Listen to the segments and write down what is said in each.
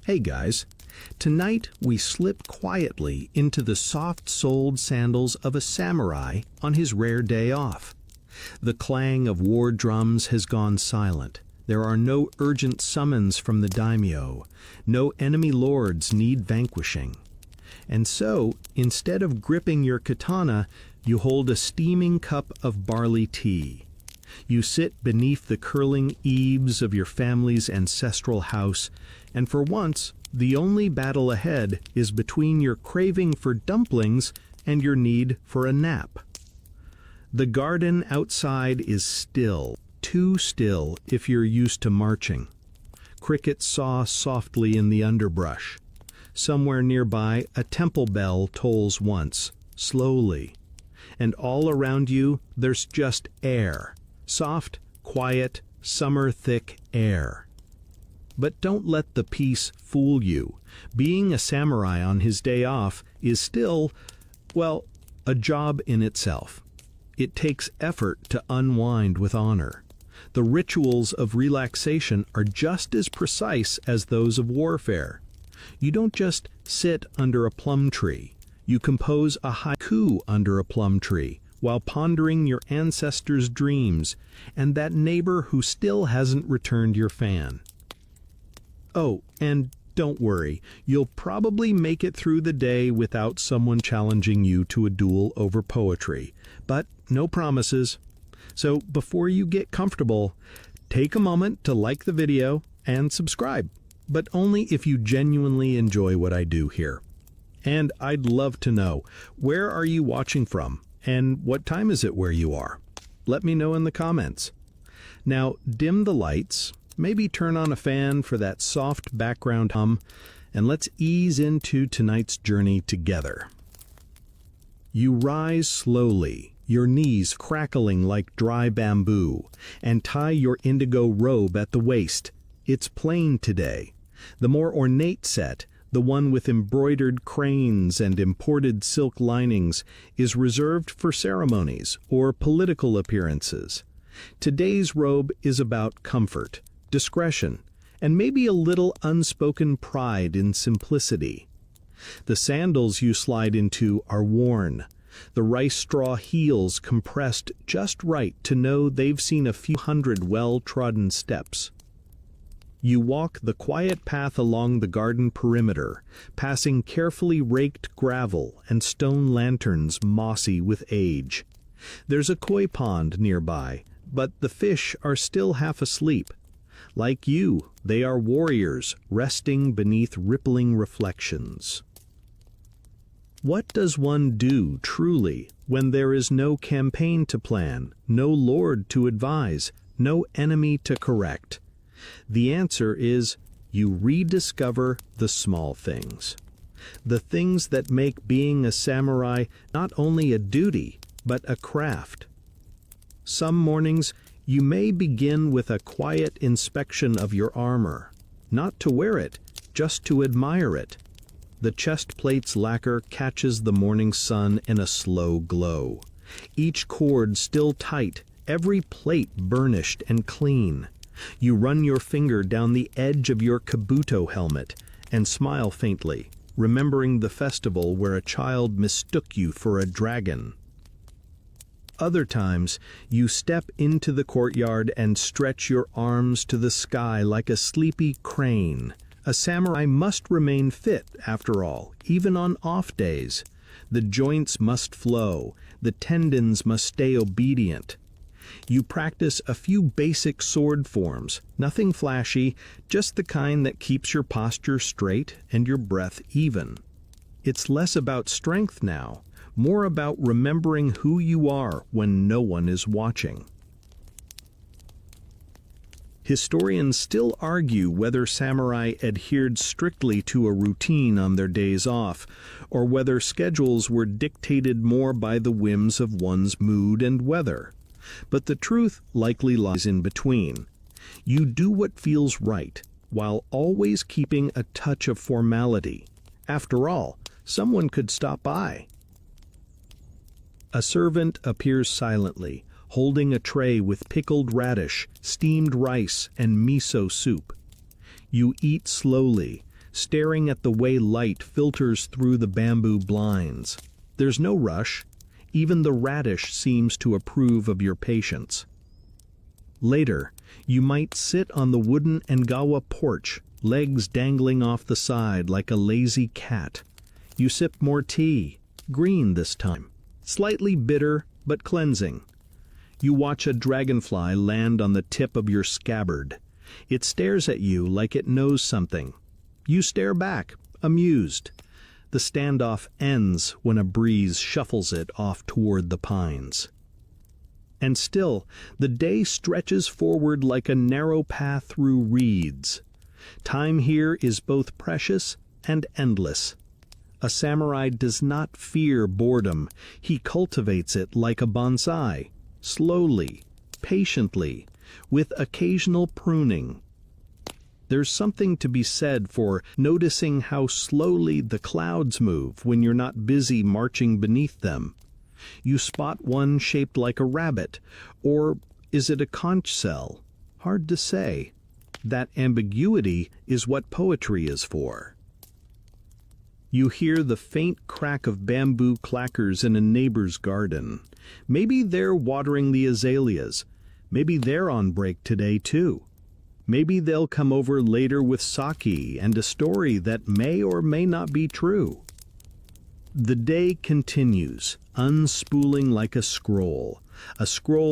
Hey guys, tonight we slip quietly into the soft-soled sandals of a samurai on his rare day off. The clang of war drums has gone silent. There are no urgent summons from the daimyo. No enemy lords need vanquishing. And so, instead of gripping your katana, you hold a steaming cup of barley tea. You sit beneath the curling eaves of your family's ancestral house, and for once, the only battle ahead is between your craving for dumplings and your need for a nap. The garden outside is still, too still if you're used to marching. Crickets saw softly in the underbrush. Somewhere nearby, a temple bell tolls once, slowly. And all around you, there's just air. Soft, quiet, summer-thick air. But don't let the peace fool you. Being a samurai on his day off is still, well, a job in itself. It takes effort to unwind with honor. The rituals of relaxation are just as precise as those of warfare. You don't just sit under a plum tree. You compose a haiku under a plum tree while pondering your ancestors' dreams and that neighbor who still hasn't returned your fan. Oh, and don't worry, you'll probably make it through the day without someone challenging you to a duel over poetry, but no promises. So before you get comfortable, take a moment to like the video and subscribe, but only if you genuinely enjoy what I do here. And I'd love to know, where are you watching from, and what time is it where you are? Let me know in the comments. Now, dim the lights, maybe turn on a fan for that soft background hum, and let's ease into tonight's journey together. You rise slowly, your knees crackling like dry bamboo, and tie your indigo robe at the waist. It's plain today. The more ornate set, the one with embroidered cranes and imported silk linings, is reserved for ceremonies or political appearances. Today's robe is about comfort, discretion, and maybe a little unspoken pride in simplicity. The sandals you slide into are worn, the rice straw heels compressed just right to know they've seen a few hundred well-trodden steps. You walk the quiet path along the garden perimeter, passing carefully raked gravel and stone lanterns mossy with age. There's a koi pond nearby, but the fish are still half asleep. Like you, they are warriors, resting beneath rippling reflections. What does one do, truly, when there is no campaign to plan, no lord to advise, no enemy to correct? The answer is, you rediscover the small things. The things that make being a samurai not only a duty, but a craft. Some mornings, you may begin with a quiet inspection of your armor, not to wear it, just to admire it. The chest plate's lacquer catches the morning sun in a slow glow. Each cord still tight, every plate burnished and clean. You run your finger down the edge of your kabuto helmet and smile faintly, remembering the festival where a child mistook you for a dragon. Other times, you step into the courtyard and stretch your arms to the sky like a sleepy crane. A samurai must remain fit, after all, even on off days. The joints must flow, the tendons must stay obedient. You practice a few basic sword forms, nothing flashy, just the kind that keeps your posture straight and your breath even. It's less about strength now, more about remembering who you are when no one is watching. Historians still argue whether samurai adhered strictly to a routine on their days off, or whether schedules were dictated more by the whims of one's mood and weather. But the truth likely lies in between. You do what feels right, while always keeping a touch of formality. After all, someone could stop by. A servant appears silently, holding a tray with pickled radish, steamed rice, and miso soup. You eat slowly, staring at the way light filters through the bamboo blinds. There's no rush. Even the radish seems to approve of your patience. Later, you might sit on the wooden Ngawa porch, legs dangling off the side like a lazy cat. You sip more tea, green this time, slightly bitter but cleansing. You watch a dragonfly land on the tip of your scabbard. It stares at you like it knows something. You stare back, amused. The standoff ends when a breeze shuffles it off toward the pines. And still, the day stretches forward like a narrow path through reeds. Time here is both precious and endless. A samurai does not fear boredom. He cultivates it like a bonsai, slowly, patiently, with occasional pruning. There's something to be said for noticing how slowly the clouds move when you're not busy marching beneath them. You spot one shaped like a rabbit, or is it a conch shell? Hard to say. That ambiguity is what poetry is for. You hear the faint crack of bamboo clackers in a neighbor's garden. Maybe they're watering the azaleas. Maybe they're on break today, too. Maybe they'll come over later with sake and a story that may or may not be true. The day continues, unspooling like a scroll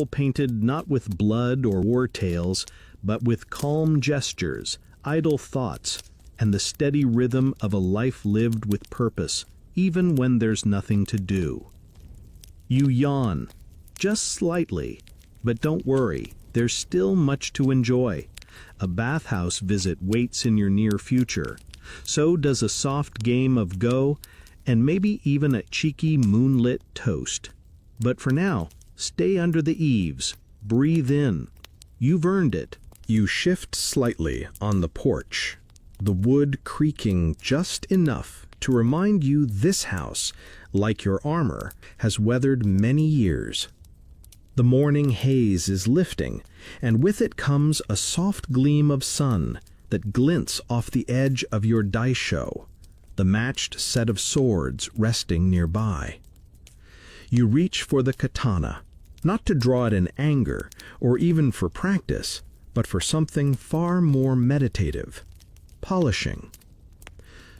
painted not with blood or war tales, but with calm gestures, idle thoughts, and the steady rhythm of a life lived with purpose, even when there's nothing to do. You yawn, just slightly, but don't worry, there's still much to enjoy. A bathhouse visit waits in your near future. So does a soft game of Go, and maybe even a cheeky moonlit toast. But for now, stay under the eaves, breathe in. You've earned it. You shift slightly on the porch, the wood creaking just enough to remind you this house, like your armor, has weathered many years. The morning haze is lifting, and with it comes a soft gleam of sun that glints off the edge of your daisho, the matched set of swords resting nearby. You reach for the katana, not to draw it in anger or even for practice, but for something far more meditative, polishing.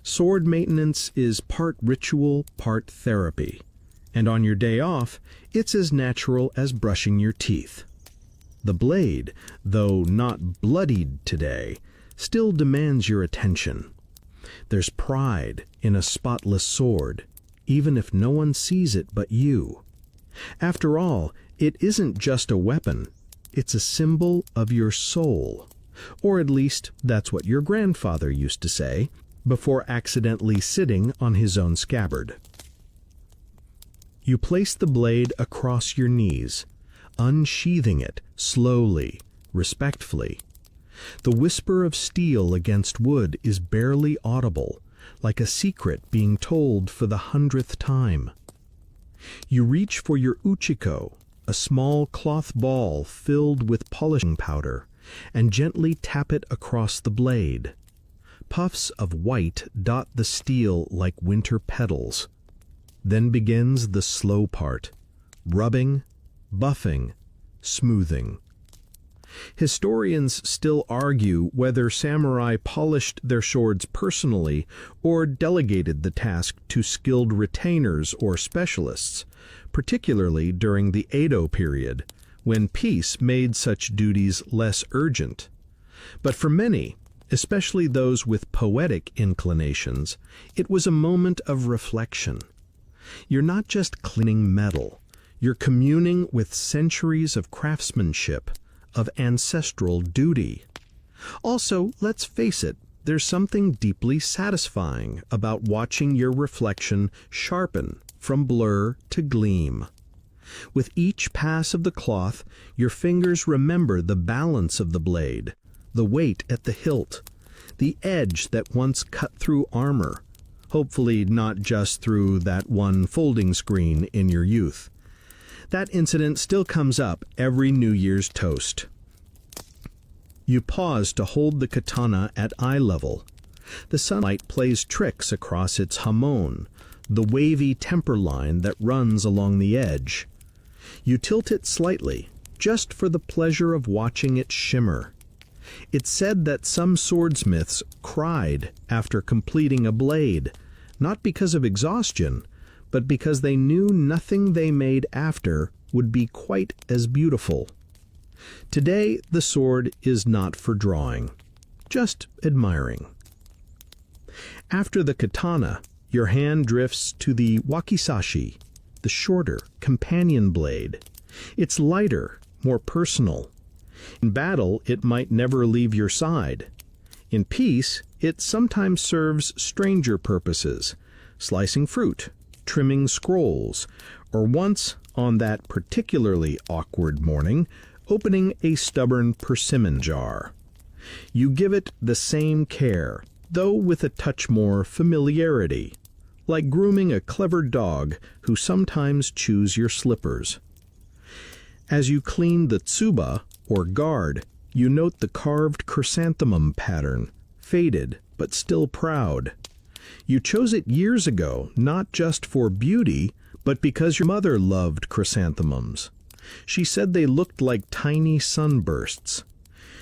Sword maintenance is part ritual, part therapy, and on your day off, it's as natural as brushing your teeth. The blade, though not bloodied today, still demands your attention. There's pride in a spotless sword, even if no one sees it but you. After all, it isn't just a weapon, it's a symbol of your soul. Or at least that's what your grandfather used to say, before accidentally sitting on his own scabbard. You place the blade across your knees, unsheathing it slowly, respectfully. The whisper of steel against wood is barely audible, like a secret being told for the 100th time. You reach for your uchiko, a small cloth ball filled with polishing powder, and gently tap it across the blade. Puffs of white dot the steel like winter petals. Then begins the slow part, rubbing, buffing, smoothing. Historians still argue whether samurai polished their swords personally or delegated the task to skilled retainers or specialists, particularly during the Edo period, when peace made such duties less urgent. But for many, especially those with poetic inclinations, it was a moment of reflection. You're not just cleaning metal, you're communing with centuries of craftsmanship, of ancestral duty. Also, let's face it, there's something deeply satisfying about watching your reflection sharpen from blur to gleam. With each pass of the cloth, your fingers remember the balance of the blade, the weight at the hilt, the edge that once cut through armor, hopefully not just through that one folding screen in your youth. That incident still comes up every New Year's toast. You pause to hold the katana at eye level. The sunlight plays tricks across its hamon, the wavy temper line that runs along the edge. You tilt it slightly, just for the pleasure of watching it shimmer. It's said that some swordsmiths cried after completing a blade, not because of exhaustion, but because they knew nothing they made after would be quite as beautiful. Today, the sword is not for drawing, just admiring. After the katana, your hand drifts to the wakizashi, the shorter, companion blade. It's lighter, more personal. In battle, it might never leave your side. In peace, it sometimes serves stranger purposes, slicing fruit, trimming scrolls, or once, on that particularly awkward morning, opening a stubborn persimmon jar. You give it the same care, though with a touch more familiarity, like grooming a clever dog who sometimes chews your slippers. As you clean the tsuba, or guard, you note the carved chrysanthemum pattern, faded but still proud. You chose it years ago, not just for beauty, but because your mother loved chrysanthemums. She said they looked like tiny sunbursts.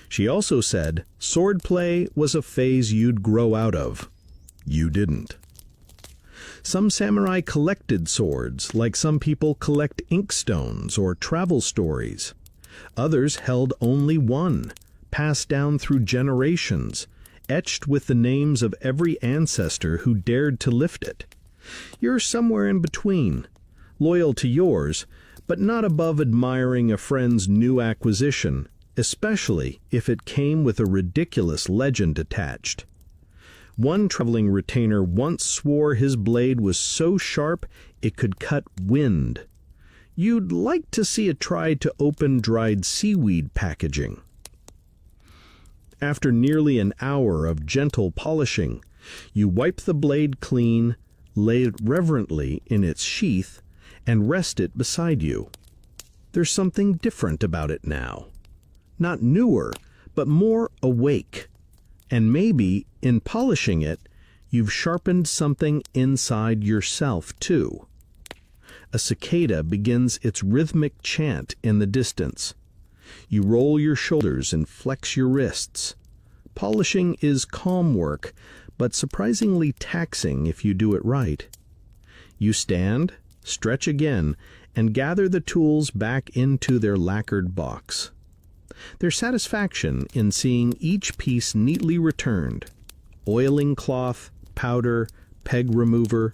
She also said swordplay was a phase you'd grow out of. You didn't. Some samurai collected swords, like some people collect inkstones or travel stories. Others held only one, passed down through generations, etched with the names of every ancestor who dared to lift it. You're somewhere in between, loyal to yours, but not above admiring a friend's new acquisition, especially if it came with a ridiculous legend attached. One traveling retainer once swore his blade was so sharp it could cut wind. You'd like to see it try to open dried seaweed packaging. After nearly an hour of gentle polishing, you wipe the blade clean, lay it reverently in its sheath, and rest it beside you. There's something different about it now. Not newer, but more awake. And maybe, in polishing it, you've sharpened something inside yourself, too. A cicada begins its rhythmic chant in the distance. You roll your shoulders and flex your wrists. Polishing is calm work, but surprisingly taxing if you do it right. You stand, stretch again, and gather the tools back into their lacquered box. There's satisfaction in seeing each piece neatly returned. Oiling cloth, powder, peg remover,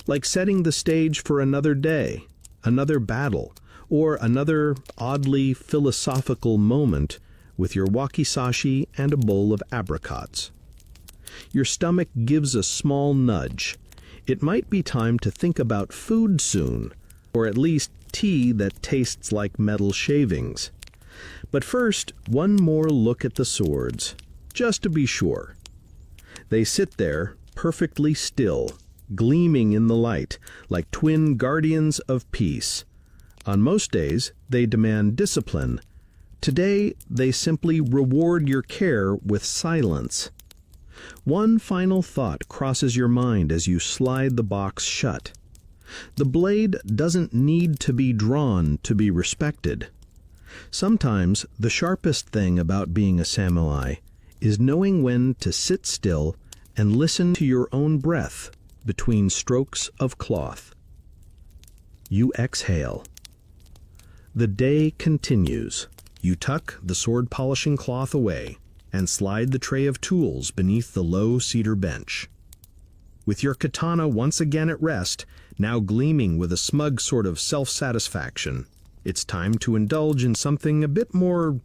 like setting the stage for another day, another battle, or another oddly philosophical moment with your wakizashi and a bowl of apricots. Your stomach gives a small nudge. It might be time to think about food soon, or at least tea that tastes like metal shavings. But first, one more look at the swords, just to be sure. They sit there, perfectly still, gleaming in the light, like twin guardians of peace. On most days, they demand discipline. Today, they simply reward your care with silence. One final thought crosses your mind as you slide the box shut. The blade doesn't need to be drawn to be respected. Sometimes the sharpest thing about being a samurai is knowing when to sit still and listen to your own breath between strokes of cloth. You exhale. The day continues. You tuck the sword polishing cloth away and slide the tray of tools beneath the low cedar bench. With your katana once again at rest, now gleaming with a smug sort of self-satisfaction, it's time to indulge in something a bit more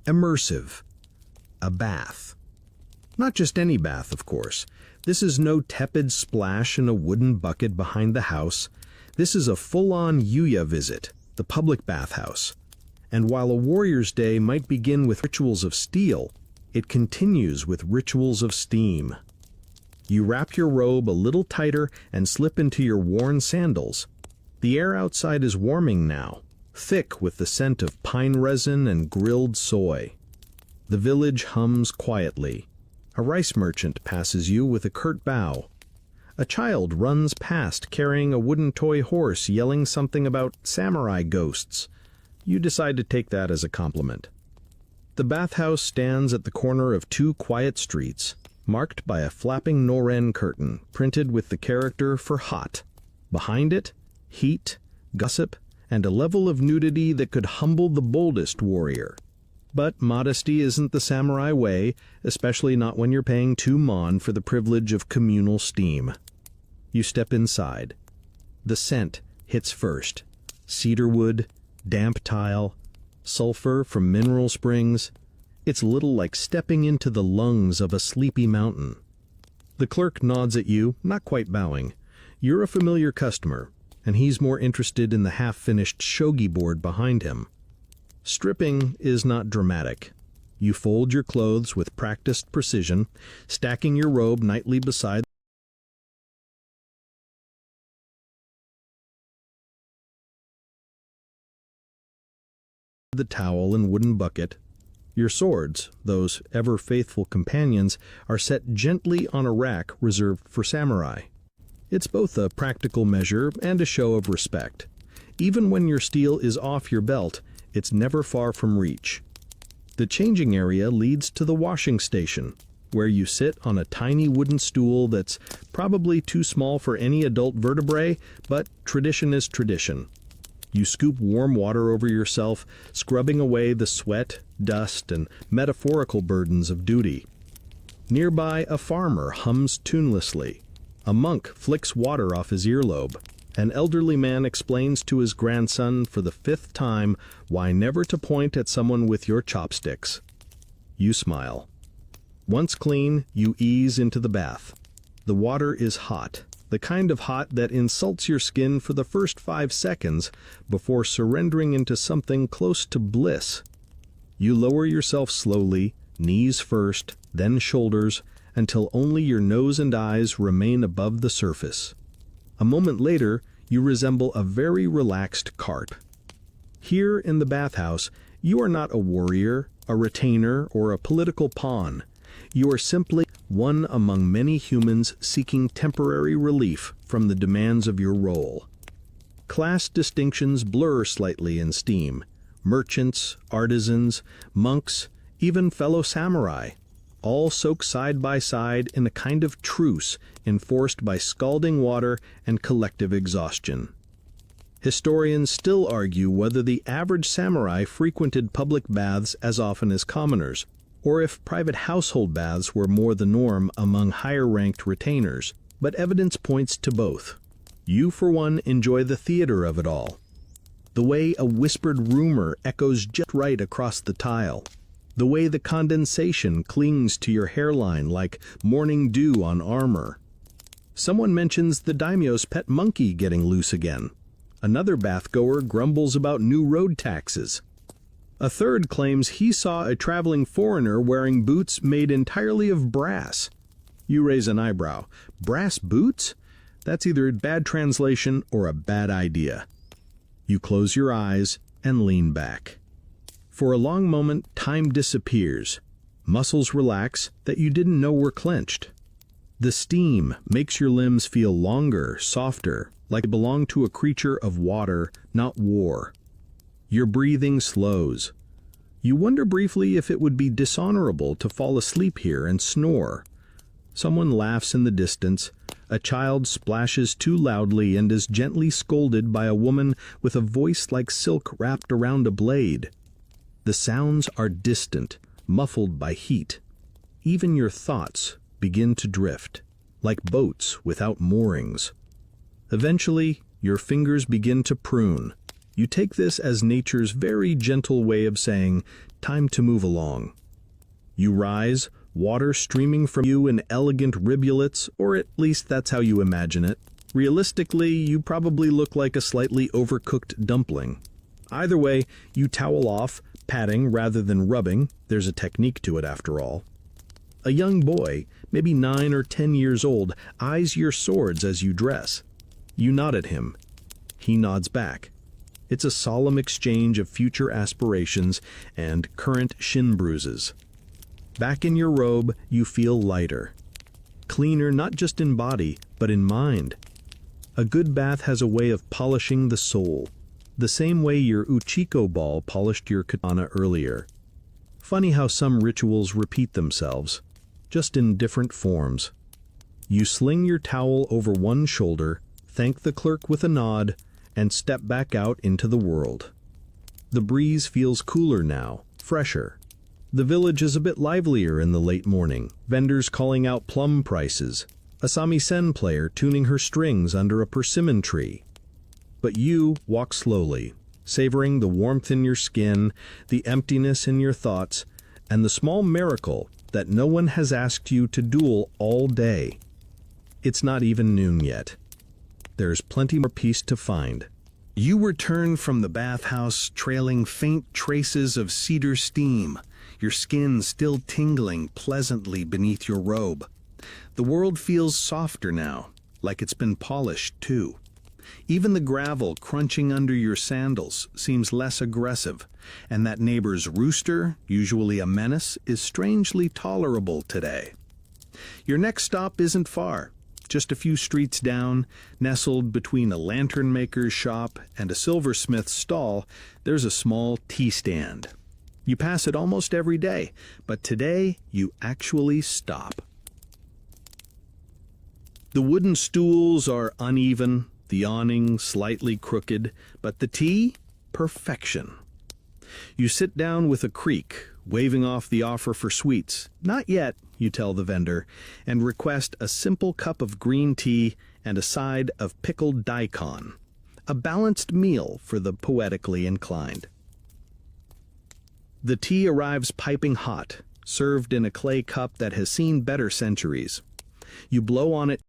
immersive. A bath. Not just any bath, of course. This is no tepid splash in a wooden bucket behind the house. This is a full-on yuya visit, the public bathhouse. And while a warrior's day might begin with rituals of steel, it continues with rituals of steam. You wrap your robe a little tighter and slip into your worn sandals. The air outside is warming now, thick with the scent of pine resin and grilled soy. The village hums quietly. A rice merchant passes you with a curt bow. A child runs past carrying a wooden toy horse yelling something about samurai ghosts. You decide to take that as a compliment. The bathhouse stands at the corner of two quiet streets, marked by a flapping noren curtain printed with the character for hot. Behind it, heat, gossip, and a level of nudity that could humble the boldest warrior. But modesty isn't the samurai way, especially not when you're paying 2 mon for the privilege of communal steam. You step inside. The scent hits first. Cedarwood, damp tile, sulfur from mineral springs. It's a little like stepping into the lungs of a sleepy mountain. The clerk nods at you, not quite bowing. You're a familiar customer, and he's more interested in the half-finished shogi board behind him. Stripping is not dramatic. You fold your clothes with practiced precision, stacking your robe nightly beside the towel and wooden bucket. Your swords, those ever-faithful companions, are set gently on a rack reserved for samurai. It's both a practical measure and a show of respect. Even when your steel is off your belt, it's never far from reach. The changing area leads to the washing station, where you sit on a tiny wooden stool that's probably too small for any adult vertebrae, but tradition is tradition. You scoop warm water over yourself, scrubbing away the sweat, dust, and metaphorical burdens of duty. Nearby, a farmer hums tunelessly. A monk flicks water off his earlobe. An elderly man explains to his grandson for the 5th time why never to point at someone with your chopsticks. You smile. Once clean, you ease into the bath. The water is hot, the kind of hot that insults your skin for the first 5 seconds before surrendering into something close to bliss. You lower yourself slowly, knees first, then shoulders, until only your nose and eyes remain above the surface. A moment later, you resemble a very relaxed carp. Here in the bathhouse, you are not a warrior, a retainer, or a political pawn. You are simply one among many humans seeking temporary relief from the demands of your role. Class distinctions blur slightly in steam. Merchants, artisans, monks, even fellow samurai, all soak side by side in a kind of truce enforced by scalding water and collective exhaustion. Historians still argue whether the average samurai frequented public baths as often as commoners, or if private household baths were more the norm among higher-ranked retainers, but evidence points to both. You, for one, enjoy the theater of it all. The way a whispered rumor echoes just right across the tile. The way the condensation clings to your hairline like morning dew on armor. Someone mentions the daimyo's pet monkey getting loose again. Another bathgoer grumbles about new road taxes. A third claims he saw a traveling foreigner wearing boots made entirely of brass. You raise an eyebrow. Brass boots? That's either a bad translation or a bad idea. You close your eyes and lean back. For a long moment, time disappears. Muscles relax that you didn't know were clenched. The steam makes your limbs feel longer, softer, like they belong to a creature of water, not war. Your breathing slows. You wonder briefly if it would be dishonorable to fall asleep here and snore. Someone laughs in the distance. A child splashes too loudly and is gently scolded by a woman with a voice like silk wrapped around a blade. The sounds are distant, muffled by heat. Even your thoughts begin to drift, like boats without moorings. Eventually, your fingers begin to prune. You take this as nature's very gentle way of saying, time to move along. You rise, water streaming from you in elegant rivulets, or at least that's how you imagine it. Realistically, you probably look like a slightly overcooked dumpling. Either way, you towel off, patting rather than rubbing. There's a technique to it after all. A young boy, maybe 9 or 10 years old, eyes your swords as you dress. You nod at him. He nods back. It's a solemn exchange of future aspirations and current shin bruises. Back in your robe, you feel lighter. Cleaner not just in body, but in mind. A good bath has a way of polishing the soul, the same way your uchiko ball polished your katana earlier. Funny how some rituals repeat themselves, just in different forms. You sling your towel over one shoulder, thank the clerk with a nod, and step back out into the world. The breeze feels cooler now, fresher. The village is a bit livelier in the late morning, vendors calling out plum prices, a samisen player tuning her strings under a persimmon tree. But you walk slowly, savoring the warmth in your skin, the emptiness in your thoughts, and the small miracle that no one has asked you to duel all day. It's not even noon yet. There's plenty more peace to find. You return from the bathhouse trailing faint traces of cedar steam, your skin still tingling pleasantly beneath your robe. The world feels softer now, like it's been polished too. Even the gravel crunching under your sandals seems less aggressive, and that neighbor's rooster, usually a menace, is strangely tolerable today. Your next stop isn't far. Just a few streets down, nestled between a lantern maker's shop and a silversmith's stall, there's a small tea stand. You pass it almost every day, but today you actually stop. The wooden stools are uneven, the awning slightly crooked, but the tea, perfection. You sit down with a creak, waving off the offer for sweets. Not yet, you tell the vendor, and request a simple cup of green tea and a side of pickled daikon, a balanced meal for the poetically inclined. The tea arrives piping hot, served in a clay cup that has seen better centuries. You blow on it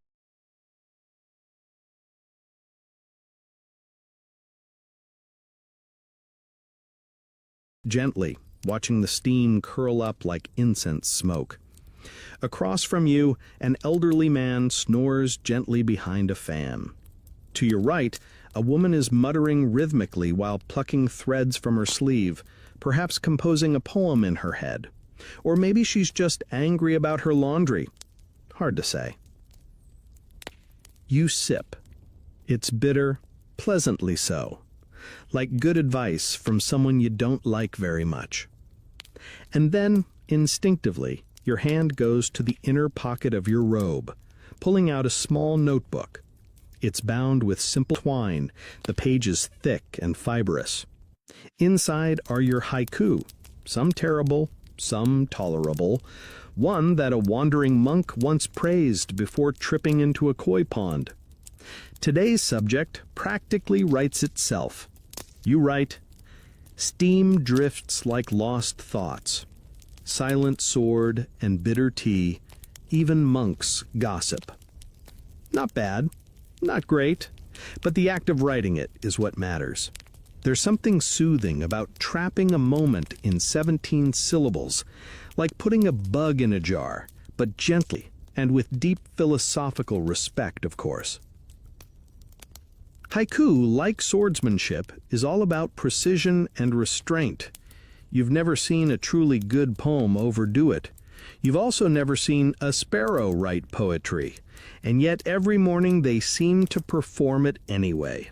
gently, watching the steam curl up like incense smoke. Across from you, an elderly man snores gently behind a fan. To your right, a woman is muttering rhythmically while plucking threads from her sleeve, perhaps composing a poem in her head. Or maybe she's just angry about her laundry. Hard to say. You sip. It's bitter, pleasantly so, like good advice from someone you don't like very much. And then, instinctively, your hand goes to the inner pocket of your robe, pulling out a small notebook. It's bound with simple twine, the pages thick and fibrous. Inside are your haiku, some terrible, some tolerable, one that a wandering monk once praised before tripping into a koi pond. Today's subject practically writes itself. You write, "Steam drifts like lost thoughts. Silent sword and bitter tea, even monks gossip." Not bad, not great, but the act of writing it is what matters. There's something soothing about trapping a moment in 17 syllables, like putting a bug in a jar, but gently and with deep philosophical respect, of course. Haiku, like swordsmanship, is all about precision and restraint. You've never seen a truly good poem overdo it. You've also never seen a sparrow write poetry, and yet every morning they seem to perform it anyway.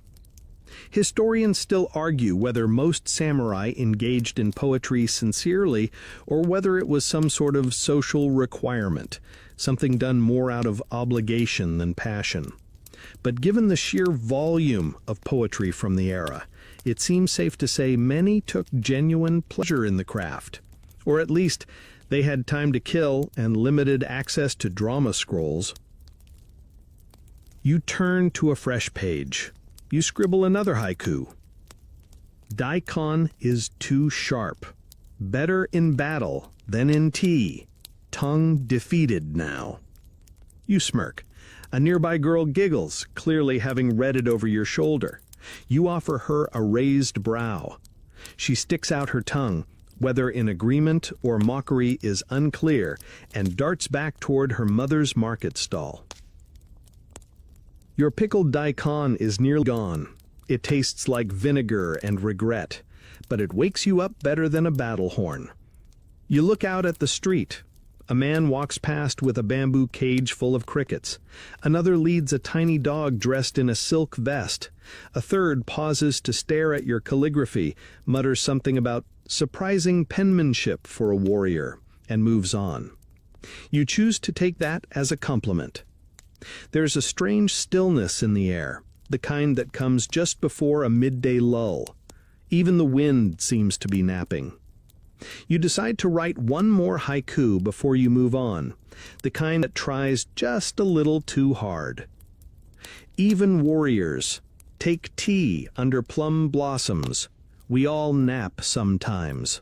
Historians still argue whether most samurai engaged in poetry sincerely or whether it was some sort of social requirement, something done more out of obligation than passion. But given the sheer volume of poetry from the era, it seems safe to say many took genuine pleasure in the craft. Or at least, they had time to kill and limited access to drama scrolls. You turn to a fresh page. You scribble another haiku. "Daikon is too sharp. Better in battle than in tea. Tongue defeated now." You smirk. A nearby girl giggles, clearly having read it over your shoulder. You offer her a raised brow. She sticks out her tongue, whether in agreement or mockery is unclear, and darts back toward her mother's market stall. Your pickled daikon is nearly gone. It tastes like vinegar and regret, but it wakes you up better than a battle horn. You look out at the street. A man walks past with a bamboo cage full of crickets. Another leads a tiny dog dressed in a silk vest. A third pauses to stare at your calligraphy, mutters something about surprising penmanship for a warrior, and moves on. You choose to take that as a compliment. There's a strange stillness in the air, the kind that comes just before a midday lull. Even the wind seems to be napping. You decide to write one more haiku before you move on, the kind that tries just a little too hard. Even warriors take tea under plum blossoms. We all nap sometimes.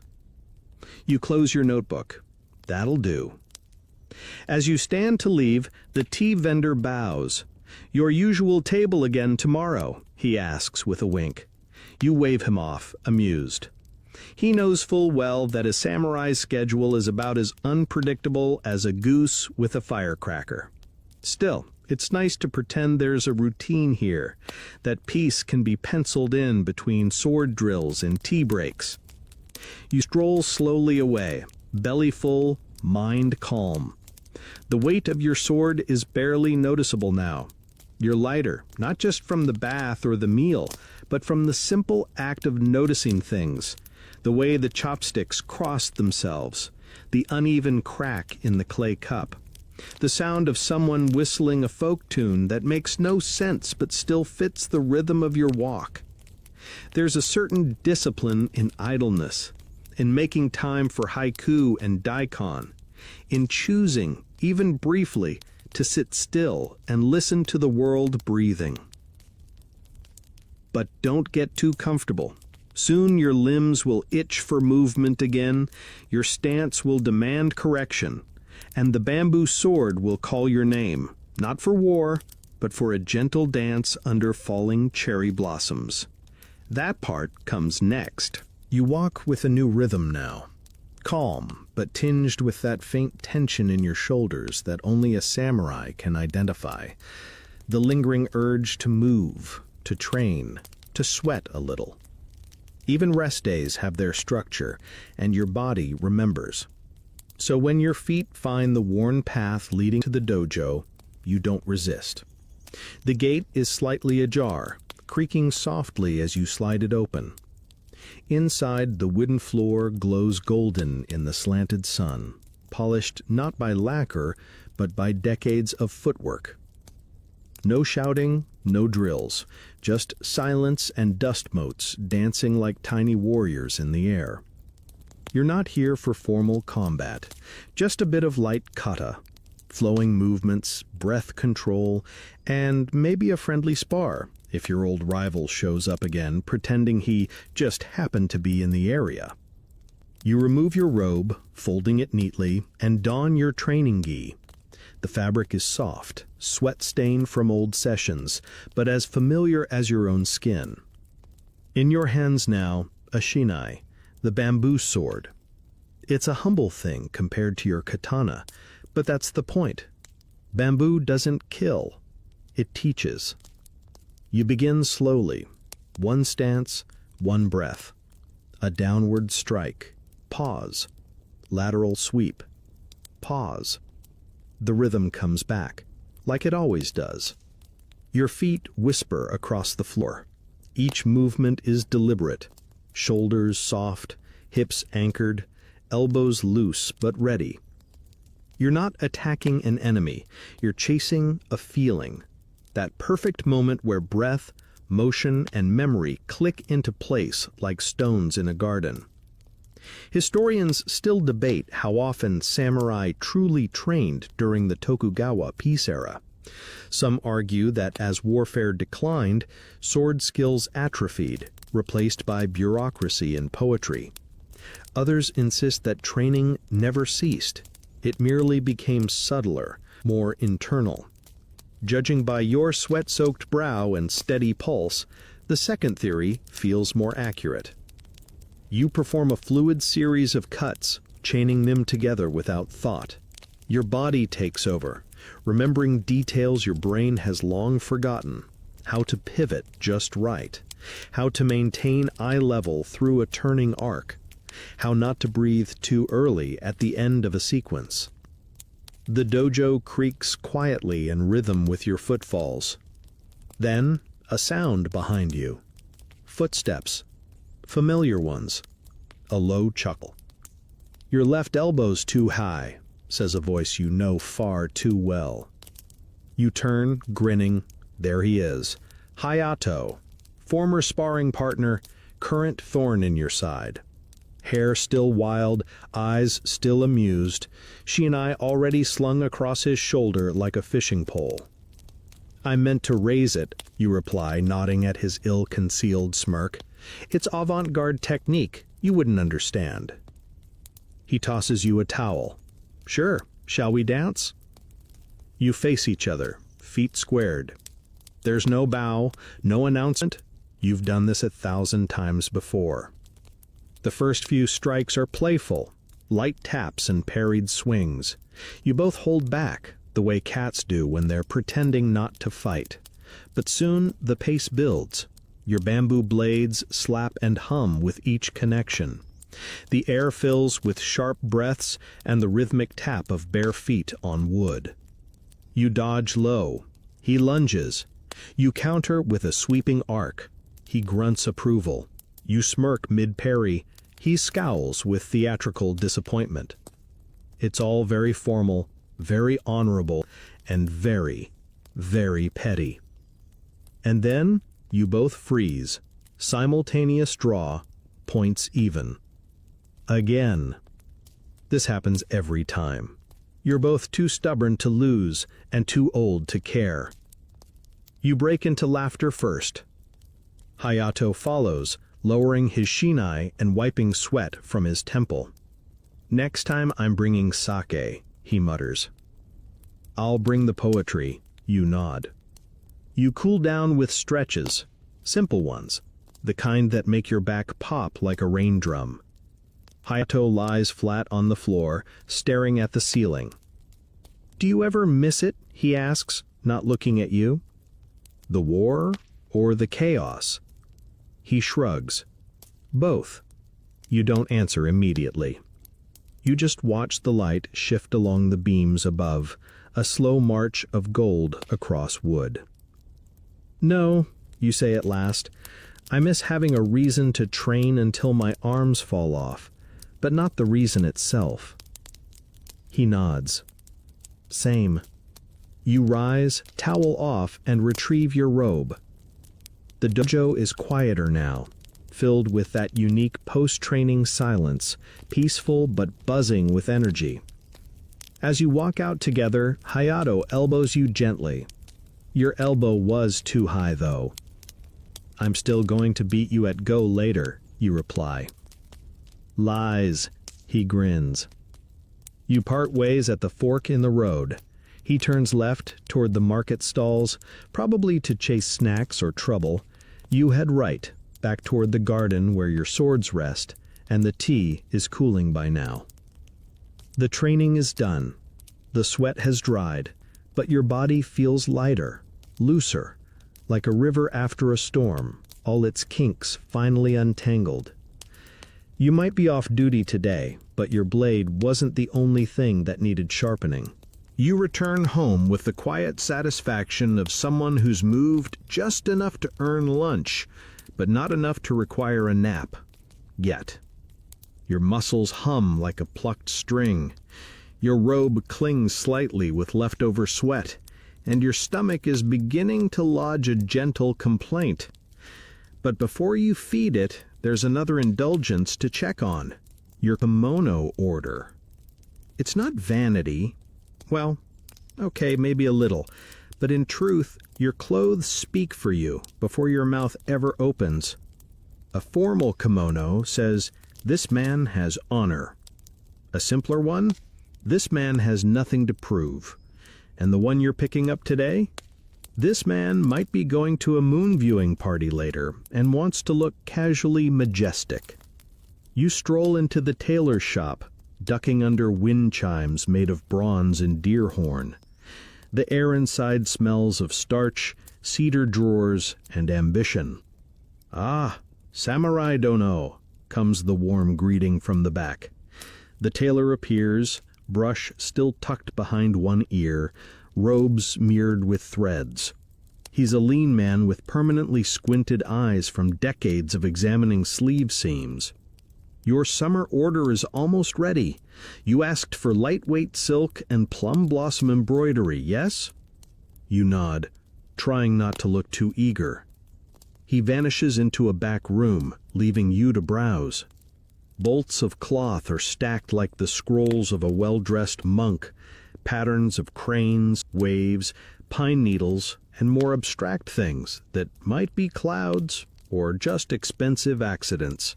You close your notebook. That'll do. As you stand to leave, the tea vendor bows. "Your usual table again tomorrow," he asks with a wink. You wave him off, amused. He knows full well that a samurai's schedule is about as unpredictable as a goose with a firecracker. Still, it's nice to pretend there's a routine here, that peace can be penciled in between sword drills and tea breaks. You stroll slowly away, belly full, mind calm. The weight of your sword is barely noticeable now. You're lighter, not just from the bath or the meal, but from the simple act of noticing things. The way the chopsticks crossed themselves, the uneven crack in the clay cup, the sound of someone whistling a folk tune that makes no sense but still fits the rhythm of your walk. There's a certain discipline in idleness, in making time for haiku and daikon, in choosing, even briefly, to sit still and listen to the world breathing. But don't get too comfortable. Soon your limbs will itch for movement again, your stance will demand correction, and the bamboo sword will call your name, not for war, but for a gentle dance under falling cherry blossoms. That part comes next. You walk with a new rhythm now. Calm, but tinged with that faint tension in your shoulders that only a samurai can identify. The lingering urge to move, to train, to sweat a little. Even rest days have their structure, and your body remembers. So when your feet find the worn path leading to the dojo, you don't resist. The gate is slightly ajar, creaking softly as you slide it open. Inside, the wooden floor glows golden in the slanted sun, polished not by lacquer, but by decades of footwork. No shouting, no drills, just silence and dust motes dancing like tiny warriors in the air. You're not here for formal combat, just a bit of light kata, flowing movements, breath control, and maybe a friendly spar if your old rival shows up again, pretending he just happened to be in the area. You remove your robe, folding it neatly, and don your training gi. The fabric is soft, sweat-stained from old sessions, but as familiar as your own skin. In your hands now, a shinai, the bamboo sword. It's a humble thing compared to your katana, but that's the point. Bamboo doesn't kill, it teaches. You begin slowly, one stance, one breath. A downward strike, pause, lateral sweep, pause. The rhythm comes back, like it always does. Your feet whisper across the floor. Each movement is deliberate, shoulders soft, hips anchored, elbows loose but ready. You're not attacking an enemy, you're chasing a feeling. That perfect moment where breath, motion, and memory click into place like stones in a garden. Historians still debate how often samurai truly trained during the Tokugawa peace era. Some argue that as warfare declined, sword skills atrophied, replaced by bureaucracy and poetry. Others insist that training never ceased. It merely became subtler, more internal. Judging by your sweat-soaked brow and steady pulse, the second theory feels more accurate. You perform a fluid series of cuts, chaining them together without thought. Your body takes over, remembering details your brain has long forgotten, how to pivot just right, how to maintain eye level through a turning arc, how not to breathe too early at the end of a sequence. The dojo creaks quietly in rhythm with your footfalls. Then, a sound behind you. Footsteps. Familiar ones. A low chuckle. "Your left elbow's too high," says a voice you know far too well. You turn, grinning. There he is. Hayato, former sparring partner, current thorn in your side. Hair still wild, eyes still amused, she and I already slung across his shoulder like a fishing pole. "I meant to raise it," you reply, nodding at his ill-concealed smirk. "It's avant-garde technique. You wouldn't understand." He tosses you a towel. "Sure, shall we dance?" You face each other, feet squared. There's no bow, no announcement. You've done this 1,000 times before. The first few strikes are playful, light taps and parried swings. You both hold back, the way cats do when they're pretending not to fight. But soon the pace builds. Your bamboo blades slap and hum with each connection. The air fills with sharp breaths and the rhythmic tap of bare feet on wood. You dodge low. He lunges. You counter with a sweeping arc. He grunts approval. You smirk mid-parry. He scowls with theatrical disappointment. It's all very formal, very honorable, and very, very petty. And then you both freeze. Simultaneous draw, points even. Again. This happens every time. You're both too stubborn to lose and too old to care. You break into laughter first. Hayato follows, lowering his shinai and wiping sweat from his temple. "Next time I'm bringing sake," he mutters. "I'll bring the poetry," you nod. You cool down with stretches, simple ones, the kind that make your back pop like a rain drum. Hayato lies flat on the floor, staring at the ceiling. "Do you ever miss it?" he asks, not looking at you. "The war or the chaos?" He shrugs. "Both." You don't answer immediately. You just watch the light shift along the beams above, a slow march of gold across wood. "No," you say at last, "I miss having a reason to train until my arms fall off, but not the reason itself." He nods. "Same." You rise, towel off, and retrieve your robe. The dojo is quieter now, filled with that unique post-training silence, peaceful but buzzing with energy. As you walk out together, Hayato elbows you gently. Your elbow was too high, though. "I'm still going to beat you at Go later," you reply. "Lies," he grins. You part ways at the fork in the road. He turns left toward the market stalls, probably to chase snacks or trouble. You head right, back toward the garden where your swords rest, and the tea is cooling by now. The training is done. The sweat has dried, but your body feels lighter, looser, like a river after a storm, all its kinks finally untangled. You might be off duty today, but your blade wasn't the only thing that needed sharpening. You return home with the quiet satisfaction of someone who's moved just enough to earn lunch, but not enough to require a nap. Yet. Your muscles hum like a plucked string. Your robe clings slightly with leftover sweat, and your stomach is beginning to lodge a gentle complaint. But before you feed it, there's another indulgence to check on. Your kimono order. It's not vanity. Well, okay, maybe a little. But in truth, your clothes speak for you before your mouth ever opens. A formal kimono says, "This man has honor." A simpler one? "This man has nothing to prove." And the one you're picking up today? "This man might be going to a moon viewing party later and wants to look casually majestic." You stroll into the tailor's shop, ducking under wind chimes made of bronze and deer horn. The air inside smells of starch, cedar drawers, and ambition. "Ah, Samurai Dono, comes the warm greeting from the back. The tailor appears, brush still tucked behind one ear, robes smeared with threads. He's a lean man with permanently squinted eyes from decades of examining sleeve seams. Your summer order is almost ready. You asked for lightweight silk and plum blossom embroidery, yes? You nod, trying not to look too eager. He vanishes into a back room, leaving you to browse. Bolts of cloth are stacked like the scrolls of a well-dressed monk, patterns of cranes, waves, pine needles, and more abstract things that might be clouds or just expensive accidents.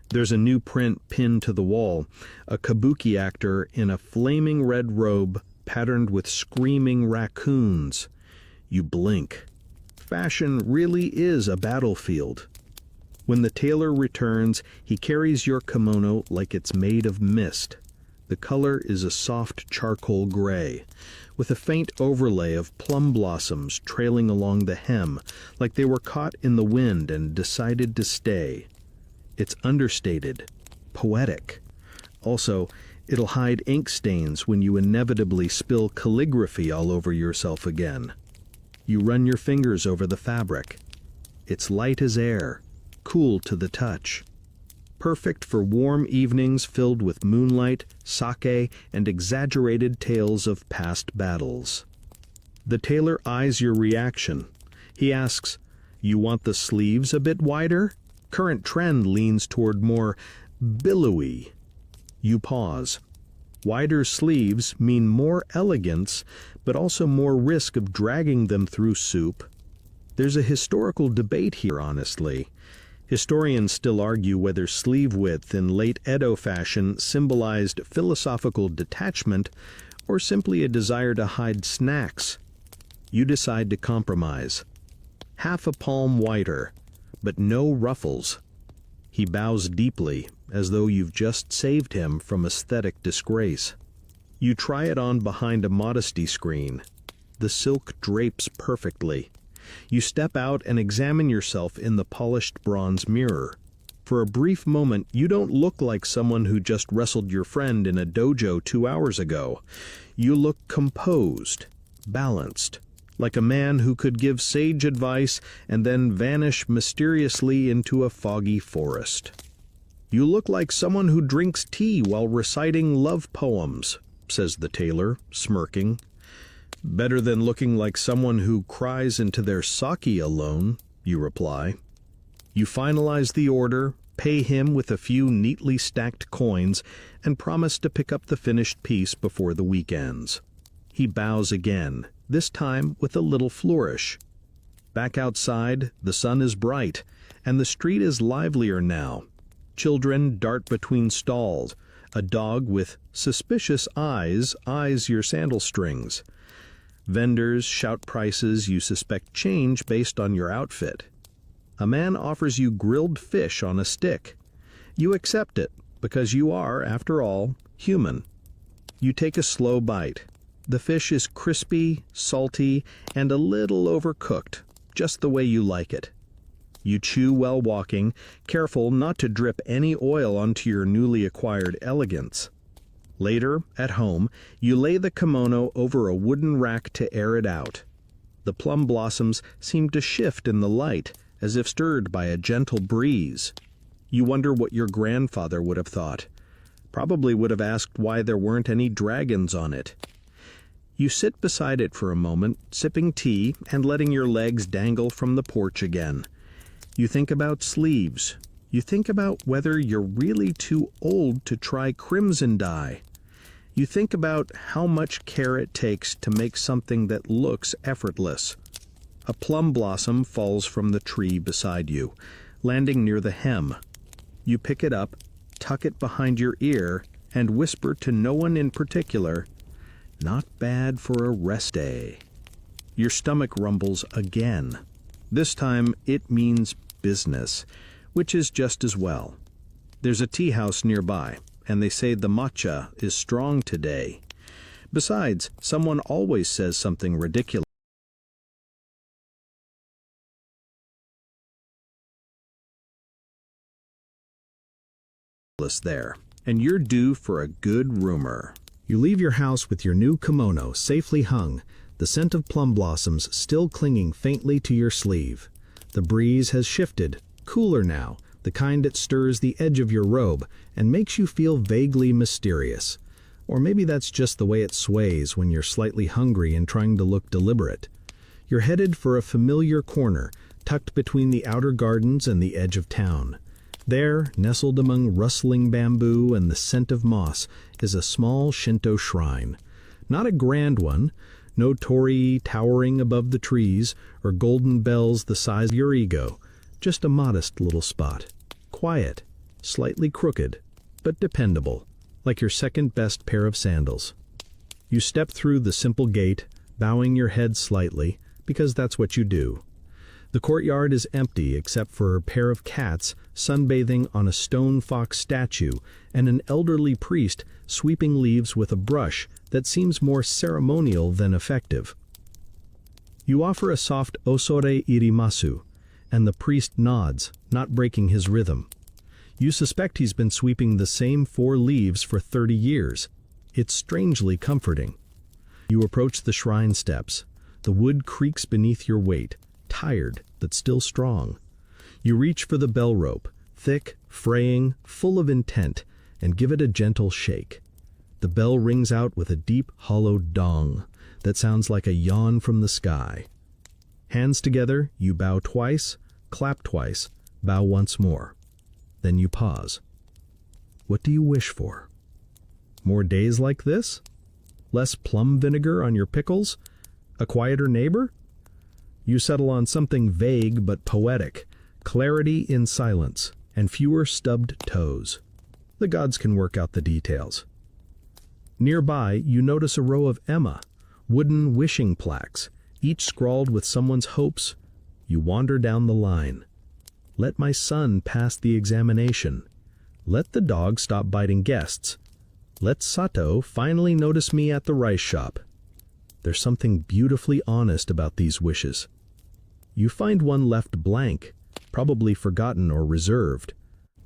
There's a new print pinned to the wall, a kabuki actor in a flaming red robe patterned with screaming raccoons. You blink. Fashion really is a battlefield. When the tailor returns, he carries your kimono like it's made of mist. The color is a soft charcoal gray, with a faint overlay of plum blossoms trailing along the hem, like they were caught in the wind and decided to stay. It's understated, poetic. Also, it'll hide ink stains when you inevitably spill calligraphy all over yourself again. You run your fingers over the fabric. It's light as air, cool to the touch. Perfect for warm evenings filled with moonlight, sake, and exaggerated tales of past battles. The tailor eyes your reaction. He asks, "You want the sleeves a bit wider? Current trend leans toward more billowy." You pause. Wider sleeves mean more elegance, but also more risk of dragging them through soup. There's a historical debate here, honestly. Historians still argue whether sleeve width in late Edo fashion symbolized philosophical detachment or simply a desire to hide snacks. You decide to compromise. Half a palm wider, but no ruffles. He bows deeply, as though you've just saved him from aesthetic disgrace. You try it on behind a modesty screen. The silk drapes perfectly. You step out and examine yourself in the polished bronze mirror. For a brief moment, you don't look like someone who just wrestled your friend in a dojo 2 hours ago. You look composed, balanced, like a man who could give sage advice and then vanish mysteriously into a foggy forest. You look like someone who drinks tea while reciting love poems, says the tailor, smirking. Better than looking like someone who cries into their sake alone, you reply. You finalize the order, pay him with a few neatly stacked coins, and promise to pick up the finished piece before the week ends. He bows again, this time with a little flourish. Back outside, the sun is bright, and the street is livelier now. Children dart between stalls. A dog with suspicious eyes eyes your sandal strings. Vendors shout prices you suspect change based on your outfit. A man offers you grilled fish on a stick. You accept it, because you are, after all, human. You take a slow bite. The fish is crispy, salty, and a little overcooked, just the way you like it. You chew while walking, careful not to drip any oil onto your newly acquired elegance. Later, at home, you lay the kimono over a wooden rack to air it out. The plum blossoms seem to shift in the light, as if stirred by a gentle breeze. You wonder what your grandfather would have thought. Probably would have asked why there weren't any dragons on it. You sit beside it for a moment, sipping tea and letting your legs dangle from the porch again. You think about sleeves. You think about whether you're really too old to try crimson dye. You think about how much care it takes to make something that looks effortless. A plum blossom falls from the tree beside you, landing near the hem. You pick it up, tuck it behind your ear, and whisper to no one in particular, "Not bad for a rest day." Your stomach rumbles again. This time it means business, which is just as well. There's a tea house nearby, and they say the matcha is strong today. Besides, someone always says something ridiculous. there, and you're due for a good rumor. You leave your house with your new kimono safely hung, the scent of plum blossoms still clinging faintly to your sleeve. The breeze has shifted, cooler now, the kind that stirs the edge of your robe and makes you feel vaguely mysterious. Or maybe that's just the way it sways when you're slightly hungry and trying to look deliberate. You're headed for a familiar corner, tucked between the outer gardens and the edge of town. There, nestled among rustling bamboo and the scent of moss, is a small Shinto shrine. Not a grand one, no torii towering above the trees or golden bells the size of your ego, just a modest little spot. Quiet, slightly crooked, but dependable, like your second best pair of sandals. You step through the simple gate, bowing your head slightly, because that's what you do. The courtyard is empty except for a pair of cats sunbathing on a stone fox statue and an elderly priest sweeping leaves with a brush that seems more ceremonial than effective. You offer a soft osore irimasu, and the priest nods, not breaking his rhythm. You suspect he's been sweeping the same 4 leaves for 30 years. It's strangely comforting. You approach the shrine steps. The wood creaks beneath your weight, tired but still strong. You reach for the bell rope, thick, fraying, full of intent, and give it a gentle shake. The bell rings out with a deep, hollow dong that sounds like a yawn from the sky. Hands together, you bow twice, clap twice, bow once more. Then you pause. What do you wish for? More days like this? Less plum vinegar on your pickles? A quieter neighbor? You settle on something vague but poetic, clarity in silence, and fewer stubbed toes. The gods can work out the details. Nearby, you notice a row of Emma, wooden wishing plaques, each scrawled with someone's hopes. You wander down the line. Let my son pass the examination. Let the dog stop biting guests. Let Sato finally notice me at the rice shop. There's something beautifully honest about these wishes. You find one left blank, probably forgotten or reserved.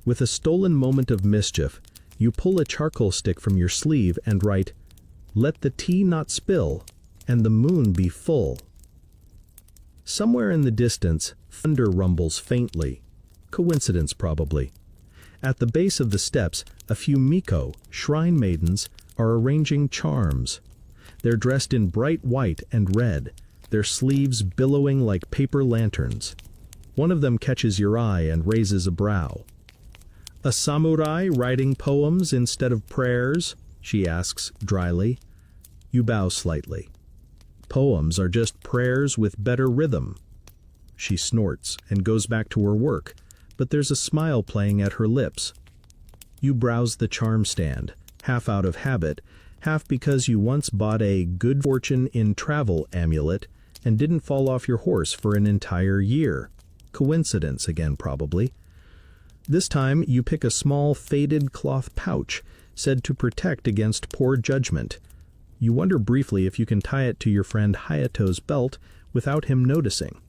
With a stolen moment of mischief, you pull a charcoal stick from your sleeve and write, "Let the tea not spill, and the moon be full." Somewhere in the distance, thunder rumbles faintly. Coincidence, probably. At the base of the steps, a few miko, shrine maidens, are arranging charms. They're dressed in bright white and red, their sleeves billowing like paper lanterns. One of them catches your eye and raises a brow. "A samurai writing poems instead of prayers?" she asks dryly. You bow slightly. "Poems are just prayers with better rhythm." She snorts and goes back to her work, but there's a smile playing at her lips. You browse the charm stand, half out of habit, half because you once bought a good fortune in travel amulet and didn't fall off your horse for an entire year. Coincidence again, probably. This time you pick a small faded cloth pouch, said to protect against poor judgment. You wonder briefly if you can tie it to your friend Hayato's belt without him noticing.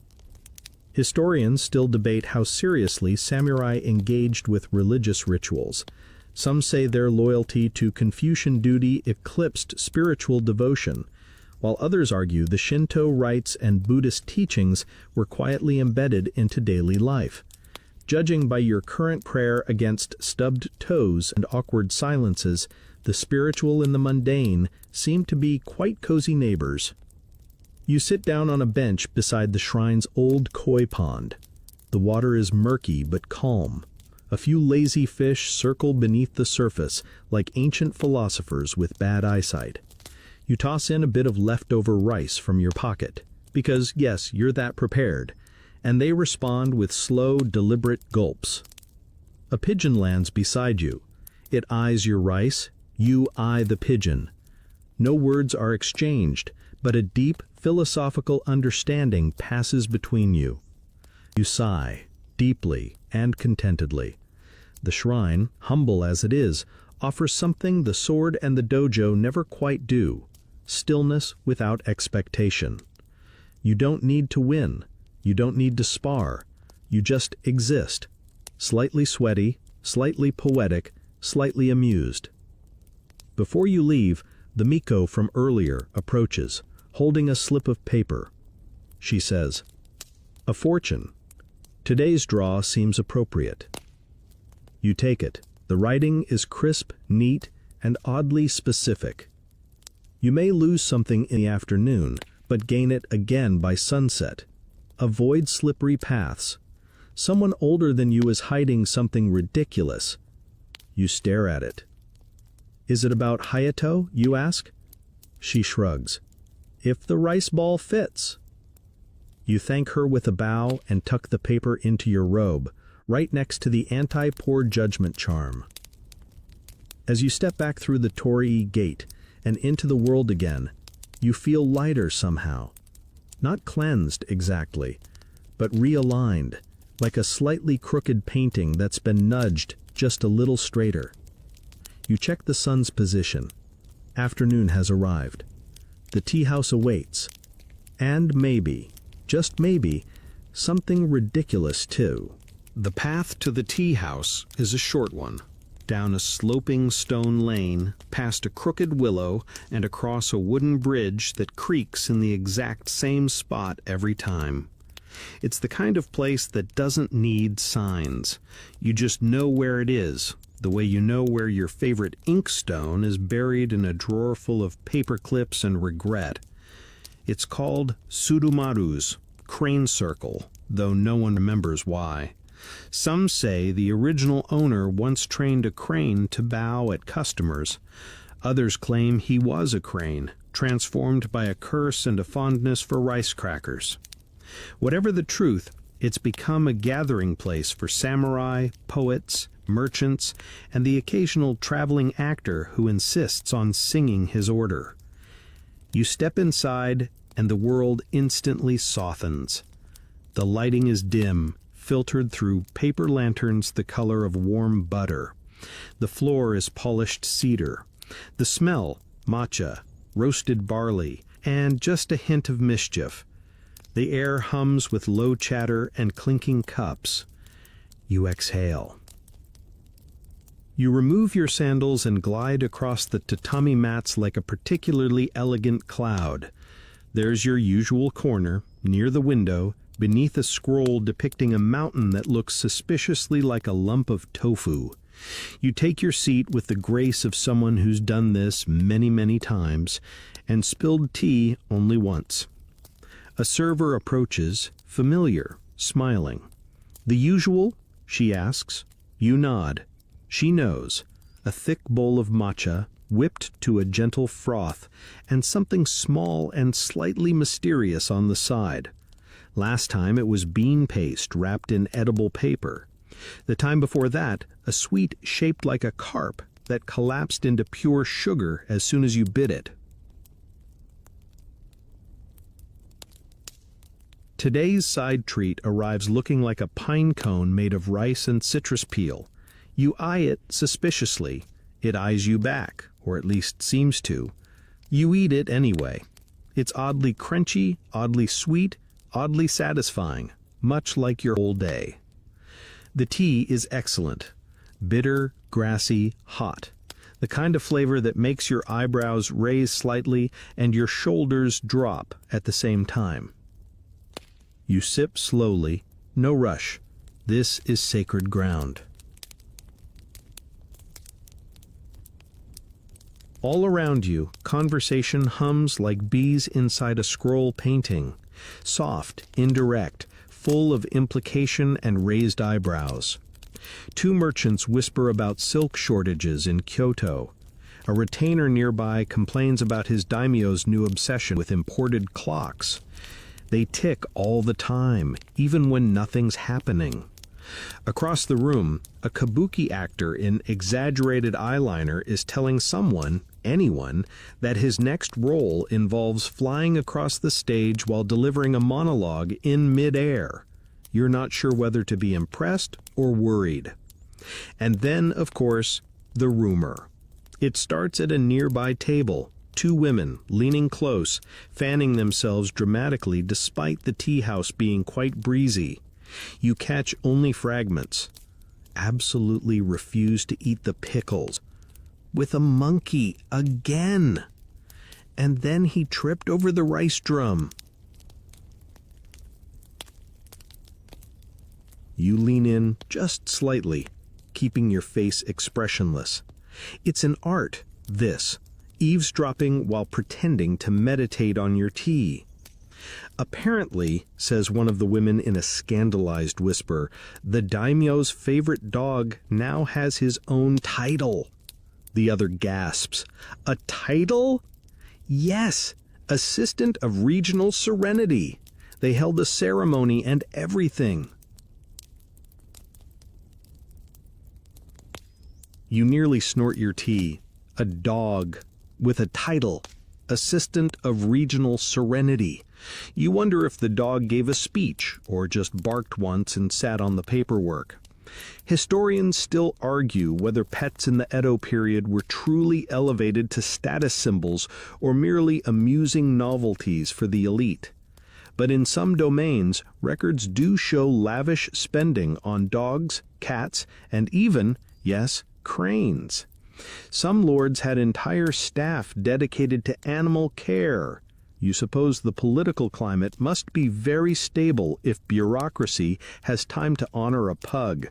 Historians still debate how seriously samurai engaged with religious rituals. Some say their loyalty to Confucian duty eclipsed spiritual devotion, while others argue the Shinto rites and Buddhist teachings were quietly embedded into daily life. Judging by your current prayer against stubbed toes and awkward silences, the spiritual and the mundane seem to be quite cozy neighbors. You sit down on a bench beside the shrine's old koi pond. The water is murky but calm. A few lazy fish circle beneath the surface like ancient philosophers with bad eyesight. You toss in a bit of leftover rice from your pocket, because, yes, you're that prepared, and they respond with slow, deliberate gulps. A pigeon lands beside you. It eyes your rice, you eye the pigeon. No words are exchanged, but a deep, philosophical understanding passes between you. You sigh, deeply and contentedly. The shrine, humble as it is, offers something the sword and the dojo never quite do: stillness without expectation. You don't need to win. You don't need to spar. You just exist. Slightly sweaty, slightly poetic, slightly amused. Before you leave, the Miko from earlier approaches, holding a slip of paper. She says, "A fortune. Today's draw seems appropriate." You take it. The writing is crisp, neat, and oddly specific. You may lose something in the afternoon, but gain it again by sunset. Avoid slippery paths. Someone older than you is hiding something ridiculous. You stare at it. "Is it about Hayato?" you ask. She shrugs. "If the rice ball fits." You thank her with a bow and tuck the paper into your robe, right next to the anti-poor judgment charm. As you step back through the torii gate and into the world again, you feel lighter somehow. Not cleansed exactly, but realigned, like a slightly crooked painting that's been nudged just a little straighter. You check the sun's position. Afternoon has arrived. The tea house awaits. And maybe, just maybe, something ridiculous too. The path to the tea house is a short one, down a sloping stone lane, past a crooked willow, and across a wooden bridge that creaks in the exact same spot every time. It's the kind of place that doesn't need signs. You just know where it is, the way you know where your favorite inkstone is buried in a drawer full of paper clips and regret. It's called Surumaru's crane circle, though no one remembers why. Some say the original owner once trained a crane to bow at customers. Others claim he was a crane, transformed by a curse and a fondness for rice crackers. Whatever the truth, it's become a gathering place for samurai, poets, merchants, and the occasional traveling actor who insists on singing his order. You step inside, and the world instantly softens. The lighting is dim, filtered through paper lanterns the color of warm butter. The floor is polished cedar. The smell, matcha, roasted barley, and just a hint of mischief. The air hums with low chatter and clinking cups. You exhale. You remove your sandals and glide across the tatami mats like a particularly elegant cloud. There's your usual corner, near the window, beneath a scroll depicting a mountain that looks suspiciously like a lump of tofu. You take your seat with the grace of someone who's done this many, many times, and spilled tea only once. A server approaches, familiar, smiling. "The usual?" she asks. You nod. She knows. A thick bowl of matcha, whipped to a gentle froth, and something small and slightly mysterious on the side. Last time it was bean paste wrapped in edible paper. The time before that, a sweet shaped like a carp that collapsed into pure sugar as soon as you bit it. Today's side treat arrives looking like a pine cone made of rice and citrus peel. You eye it suspiciously. It eyes you back, or at least seems to. You eat it anyway. It's oddly crunchy, oddly sweet, oddly satisfying, much like your whole day. The tea is excellent. Bitter, grassy, hot. The kind of flavor that makes your eyebrows raise slightly and your shoulders drop at the same time. You sip slowly, no rush. This is sacred ground. All around you, conversation hums like bees inside a scroll painting. Soft, indirect, full of implication and raised eyebrows. Two merchants whisper about silk shortages in Kyoto. A retainer nearby complains about his daimyo's new obsession with imported clocks. They tick all the time, even when nothing's happening. Across the room, a kabuki actor in exaggerated eyeliner is telling someone, anyone, that his next role involves flying across the stage while delivering a monologue in mid-air. You're not sure whether to be impressed or worried. And then, of course, the rumor. It starts at a nearby table. Two women, leaning close, fanning themselves dramatically despite the tea house being quite breezy. You catch only fragments. absolutely refused to eat the pickles. With a monkey again. And then he tripped over the rice drum. You lean in just slightly, keeping your face expressionless. It's an art, this, eavesdropping while pretending to meditate on your tea. Apparently, says one of the women in a scandalized whisper, the daimyo's favorite dog now has his own title. The other gasps. A title? Yes, Assistant of Regional Serenity. They held a ceremony and everything. You nearly snort your tea. A dog with a title. Assistant of Regional Serenity. You wonder if the dog gave a speech or just barked once and sat on the paperwork. Historians still argue whether pets in the Edo period were truly elevated to status symbols or merely amusing novelties for the elite. But in some domains, records do show lavish spending on dogs, cats, and even, yes, cranes. Some lords had entire staff dedicated to animal care. You suppose the political climate must be very stable if bureaucracy has time to honor a pug.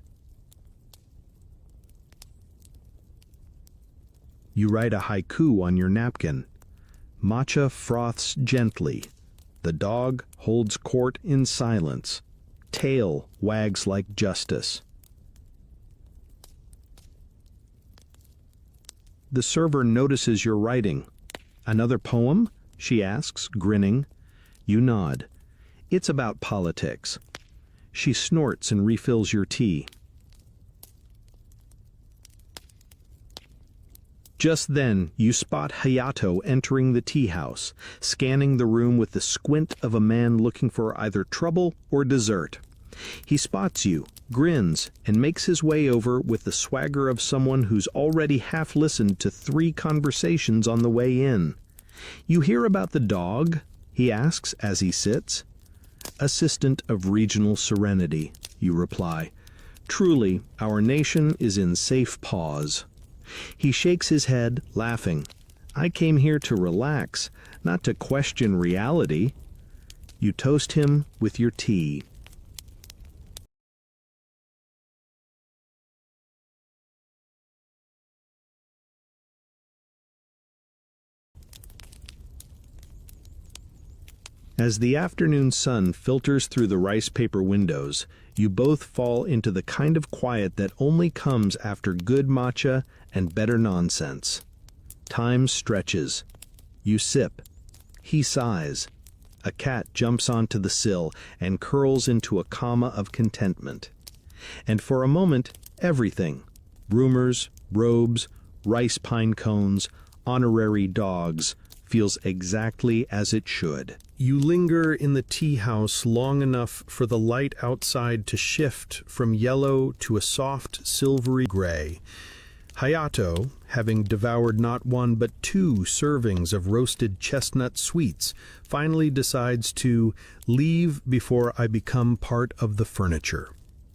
You write a haiku on your napkin. Matcha froths gently. The dog holds court in silence. Tail wags like justice. The server notices your writing. Another poem? She asks, grinning. You nod. It's about politics. She snorts and refills your tea. Just then, you spot Hayato entering the tea house, scanning the room with the squint of a man looking for either trouble or dessert. He spots you, grins, and makes his way over with the swagger of someone who's already half listened to 3 conversations on the way in. You hear about the dog? He asks as he sits. Assistant of Regional Serenity, you reply. Truly, our nation is in safe paws. He shakes his head, laughing. I came here to relax, not to question reality. You toast him with your tea. As the afternoon sun filters through the rice paper windows, you both fall into the kind of quiet that only comes after good matcha and better nonsense. Time stretches. You sip. He sighs. A cat jumps onto the sill and curls into a comma of contentment. And for a moment, everything, rumors, robes, rice pine cones, honorary dogs, feels exactly as it should. You linger in the tea house long enough for the light outside to shift from yellow to a soft silvery gray. Hayato, having devoured not 1 but 2 servings of roasted chestnut sweets, finally decides to leave before I become part of the furniture.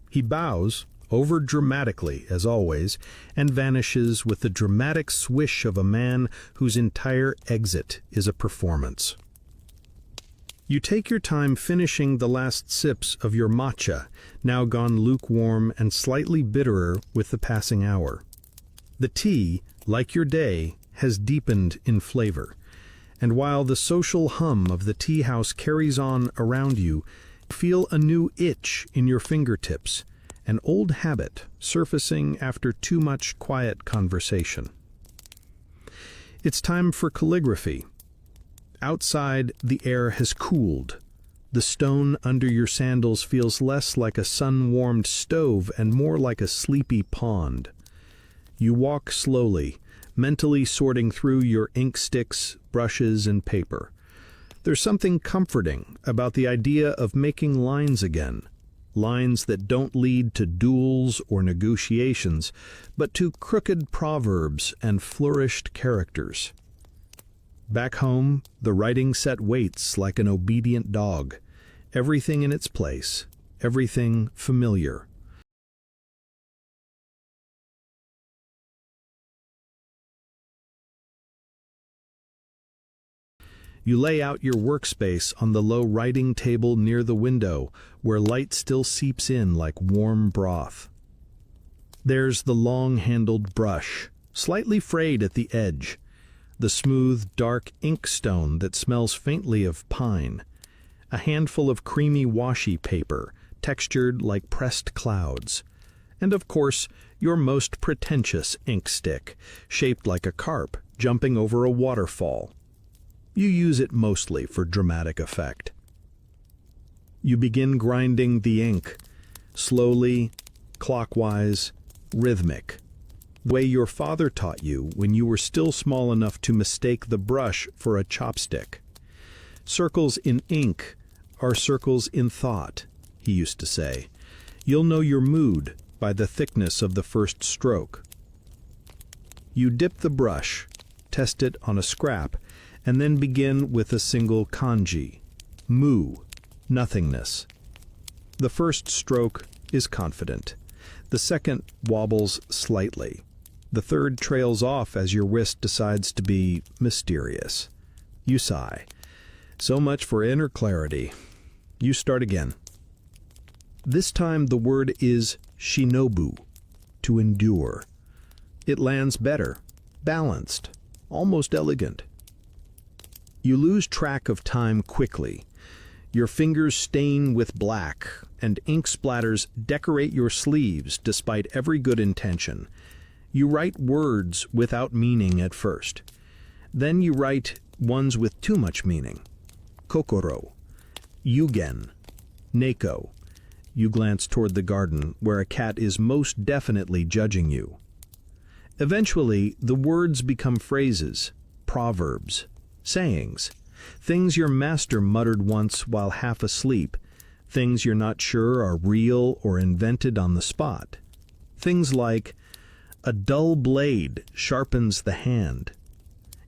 He bows, over-dramatically as always, and vanishes with the dramatic swish of a man whose entire exit is a performance. You take your time finishing the last sips of your matcha, now gone lukewarm and slightly bitterer with the passing hour. The tea, like your day, has deepened in flavor, and while the social hum of the tea house carries on around you, feel a new itch in your fingertips, an old habit surfacing after too much quiet conversation. It's time for calligraphy. Outside, the air has cooled. The stone under your sandals feels less like a sun-warmed stove and more like a sleepy pond. You walk slowly, mentally sorting through your ink sticks, brushes, and paper. There's something comforting about the idea of making lines again. Lines that don't lead to duels or negotiations, but to crooked proverbs and flourished characters. Back home, the writing set waits like an obedient dog, everything in its place, everything familiar. You lay out your workspace on the low writing table near the window, where light still seeps in like warm broth. There's the long-handled brush, slightly frayed at the edge, the smooth, dark inkstone that smells faintly of pine, a handful of creamy washi paper, textured like pressed clouds, and of course, your most pretentious ink stick, shaped like a carp jumping over a waterfall. You use it mostly for dramatic effect. You begin grinding the ink, slowly, clockwise, rhythmic, the way your father taught you when you were still small enough to mistake the brush for a chopstick. Circles in ink are circles in thought, he used to say. You'll know your mood by the thickness of the first stroke. You dip the brush, test it on a scrap, and then begin with a single kanji, mu, nothingness. The first stroke is confident. The second wobbles slightly. The third trails off as your wrist decides to be mysterious. You sigh. So much for inner clarity. You start again. This time the word is shinobu, to endure. It lands better, balanced, almost elegant. You lose track of time quickly. Your fingers stain with black, and ink splatters decorate your sleeves despite every good intention. You write words without meaning at first. Then you write ones with too much meaning. Kokoro, yugen, neko. You glance toward the garden, where a cat is most definitely judging you. Eventually, the words become phrases, proverbs, sayings, things your master muttered once while half asleep, things you're not sure are real or invented on the spot. Things like, a dull blade sharpens the hand.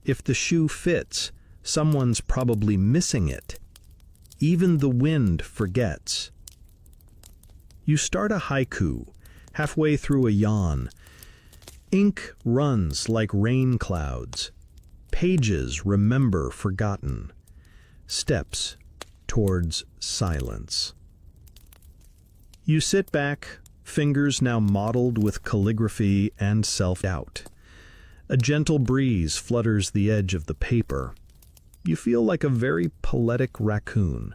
If the shoe fits, someone's probably missing it. Even the wind forgets. You start a haiku, halfway through a yawn. Ink runs like rain clouds. Pages remember forgotten. Steps towards silence. You sit back, fingers now mottled with calligraphy and self-doubt. A gentle breeze flutters the edge of the paper. You feel like a very poetic raccoon.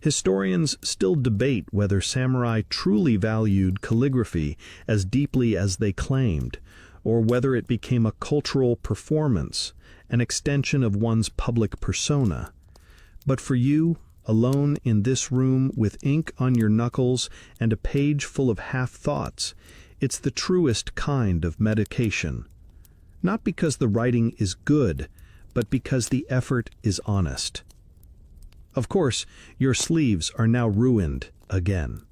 Historians still debate whether samurai truly valued calligraphy as deeply as they claimed, or whether it became a cultural performance, an extension of one's public persona. But for you, alone in this room with ink on your knuckles and a page full of half-thoughts, it's the truest kind of medication. Not because the writing is good, but because the effort is honest. Of course, your sleeves are now ruined again.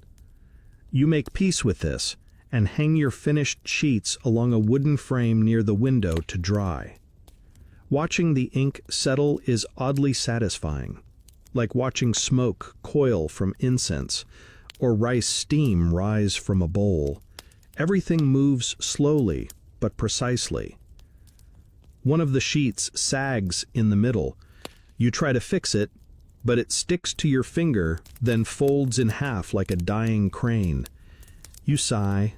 You make peace with this and hang your finished sheets along a wooden frame near the window to dry. Watching the ink settle is oddly satisfying, like watching smoke coil from incense or rice steam rise from a bowl. Everything moves slowly but precisely. One of the sheets sags in the middle. You try to fix it, but it sticks to your finger, then folds in half like a dying crane. You sigh,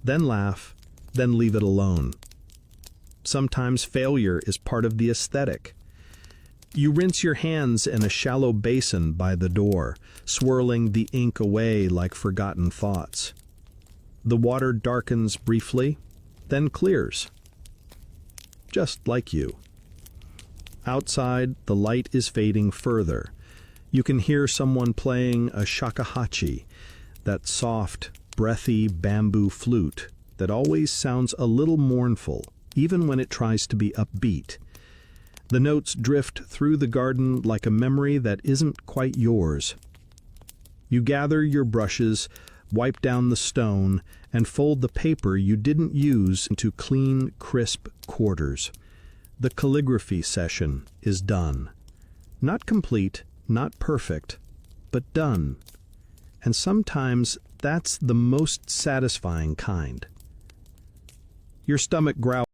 then laugh, then leave it alone. Sometimes failure is part of the aesthetic. You rinse your hands in a shallow basin by the door, swirling the ink away like forgotten thoughts. The water darkens briefly, then clears. Just like you. Outside, the light is fading further. You can hear someone playing a shakuhachi, that soft, breathy bamboo flute that always sounds a little mournful, even when it tries to be upbeat. The notes drift through the garden like a memory that isn't quite yours. You gather your brushes, wipe down the stone, and fold the paper you didn't use into clean, crisp quarters. The calligraphy session is done. Not complete, not perfect, but done. And sometimes that's the most satisfying kind. Your stomach growls.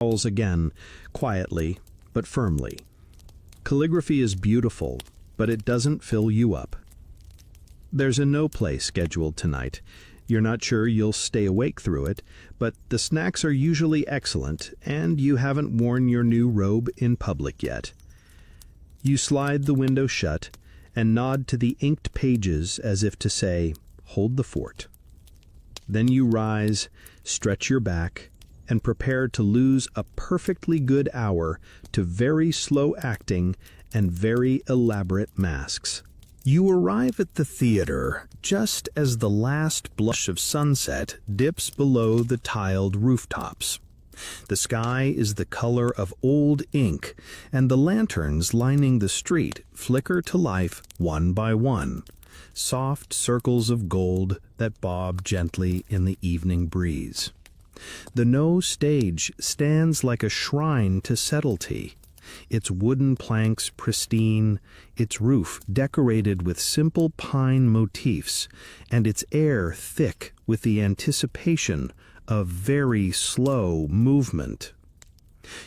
Calls again, quietly but firmly. Calligraphy is beautiful, but it doesn't fill you up. There's a no play scheduled tonight. You're not sure you'll stay awake through it, but the snacks are usually excellent, and you haven't worn your new robe in public yet. You slide the window shut and nod to the inked pages as if to say, "Hold the fort." Then you rise, stretch your back, and prepare to lose a perfectly good hour to very slow acting and very elaborate masks. You arrive at the theater just as the last blush of sunset dips below the tiled rooftops. The sky is the color of old ink, and the lanterns lining the street flicker to life one by one, soft circles of gold that bob gently in the evening breeze. The No stage stands like a shrine to subtlety, its wooden planks pristine, its roof decorated with simple pine motifs, and its air thick with the anticipation of very slow movement.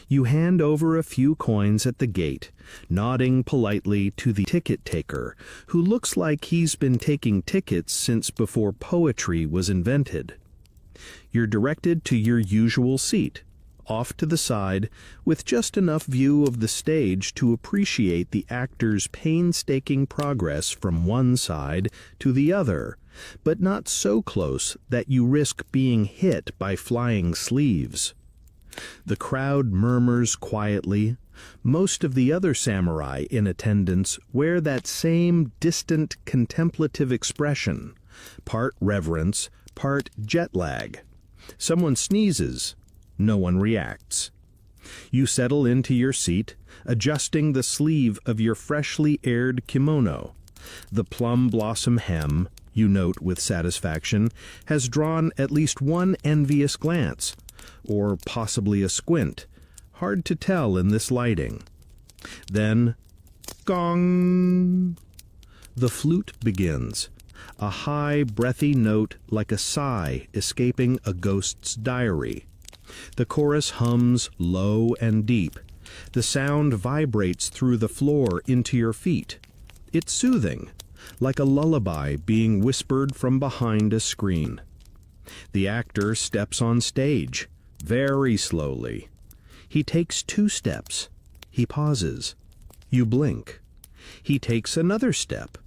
You hand over a few coins at the gate, nodding politely to the ticket taker, who looks like he's been taking tickets since before poetry was invented. You're directed to your usual seat, off to the side, with just enough view of the stage to appreciate the actor's painstaking progress from one side to the other, but not so close that you risk being hit by flying sleeves. The crowd murmurs quietly. Most of the other samurai in attendance wear that same distant contemplative expression, part reverence, part jet lag. Someone sneezes. No one reacts. You settle into your seat, adjusting the sleeve of your freshly aired kimono. The plum blossom hem, you note with satisfaction, has drawn at least one envious glance, or possibly a squint, hard to tell in this lighting. Then, gong! The flute begins, a high, breathy note like a sigh escaping a ghost's diary. The chorus hums low and deep. The sound vibrates through the floor into your feet. It's soothing, like a lullaby being whispered from behind a screen. The actor steps on stage, very slowly. He takes 2 steps. He pauses. You blink. He takes another step.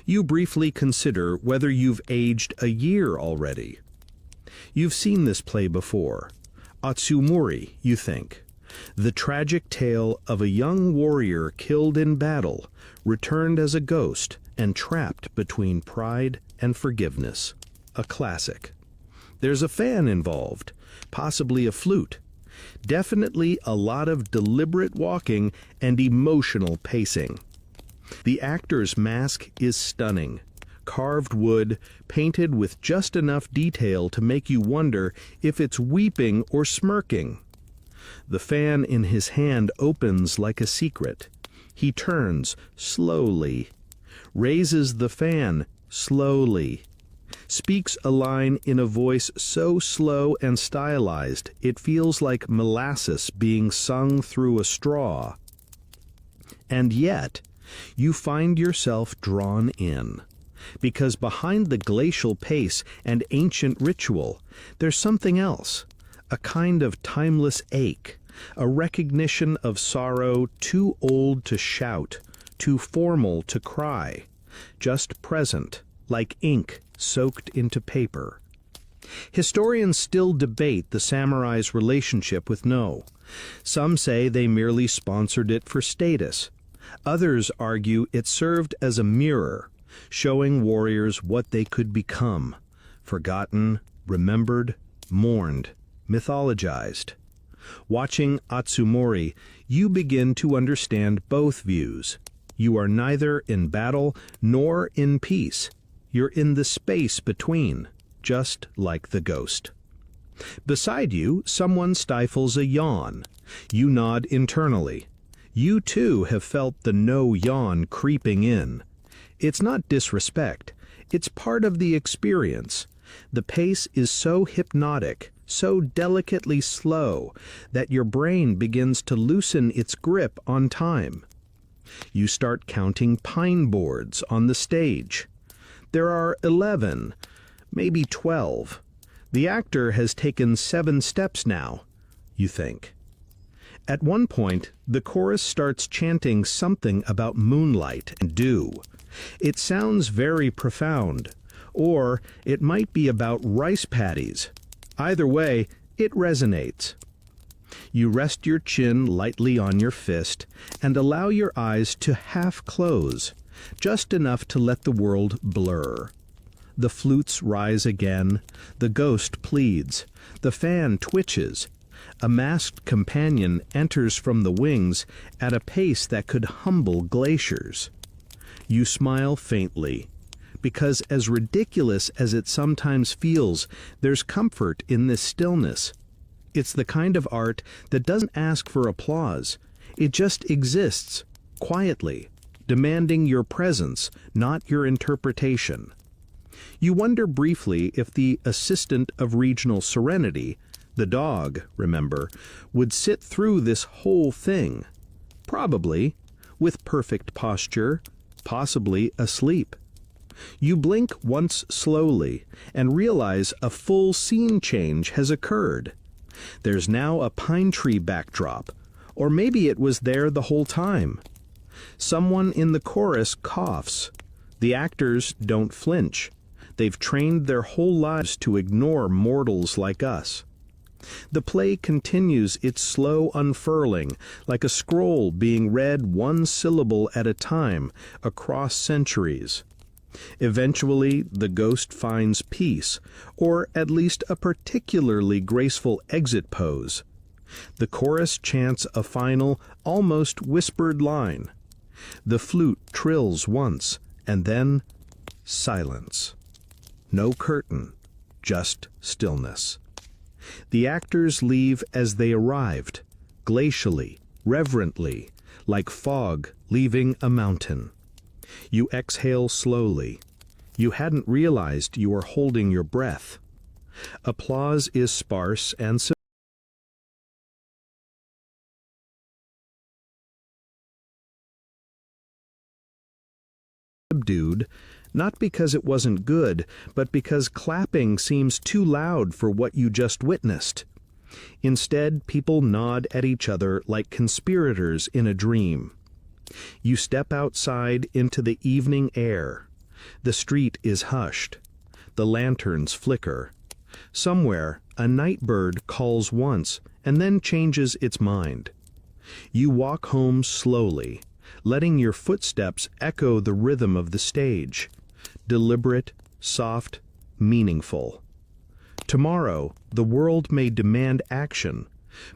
You briefly consider whether you've aged a year already. You've seen this play before. Atsumori, you think. The tragic tale of a young warrior killed in battle, returned as a ghost, and trapped between pride and forgiveness. A classic. There's a fan involved, possibly a flute. Definitely a lot of deliberate walking and emotional pacing. The actor's mask is stunning. Carved wood, painted with just enough detail to make you wonder if it's weeping or smirking. The fan in his hand opens like a secret. He turns slowly, raises the fan slowly, speaks a line in a voice so slow and stylized it feels like molasses being sung through a straw. And yet, you find yourself drawn in. Because behind the glacial pace and ancient ritual, there's something else, a kind of timeless ache, a recognition of sorrow too old to shout, too formal to cry, just present, like ink soaked into paper. Historians still debate the samurai's relationship with No. Some say they merely sponsored it for status. Others argue it served as a mirror, showing warriors what they could become, forgotten, remembered, mourned, mythologized. Watching Atsumori, you begin to understand both views. You are neither in battle nor in peace. You're in the space between, just like the ghost. Beside you, someone stifles a yawn. You nod internally. You too have felt the no yawn creeping in. It's not disrespect. It's part of the experience. The pace is so hypnotic, so delicately slow that your brain begins to loosen its grip on time. You start counting pine boards on the stage. There are 11, maybe 12. The actor has taken 7 steps now, you think. At one point, the chorus starts chanting something about moonlight and dew. It sounds very profound, or it might be about rice paddies. Either way, it resonates. You rest your chin lightly on your fist and allow your eyes to half close, just enough to let the world blur. The flutes rise again, the ghost pleads, the fan twitches. A masked companion enters from the wings at a pace that could humble glaciers. You smile faintly, because as ridiculous as it sometimes feels, there's comfort in this stillness. It's the kind of art that doesn't ask for applause. It just exists, quietly, demanding your presence, not your interpretation. You wonder briefly if the assistant of regional serenity, the dog, remember, would sit through this whole thing. Probably, with perfect posture, possibly asleep. You blink once slowly and realize a full scene change has occurred. There's now a pine tree backdrop, or maybe it was there the whole time. Someone in the chorus coughs. The actors don't flinch. They've trained their whole lives to ignore mortals like us. The play continues its slow unfurling, like a scroll being read one syllable at a time across centuries. Eventually, the ghost finds peace, or at least a particularly graceful exit pose. The chorus chants a final, almost whispered line. The flute trills once, and then silence. No curtain, just stillness. The actors leave as they arrived, glacially, reverently, like fog leaving a mountain. You exhale slowly. You hadn't realized you were holding your breath. Applause is sparse and subdued, not because it wasn't good, but because clapping seems too loud for what you just witnessed. Instead, people nod at each other like conspirators in a dream. You step outside into the evening air. The street is hushed. The lanterns flicker. Somewhere, a night bird calls once and then changes its mind. You walk home slowly, letting your footsteps echo the rhythm of the stage. Deliberate, soft, meaningful. Tomorrow, the world may demand action,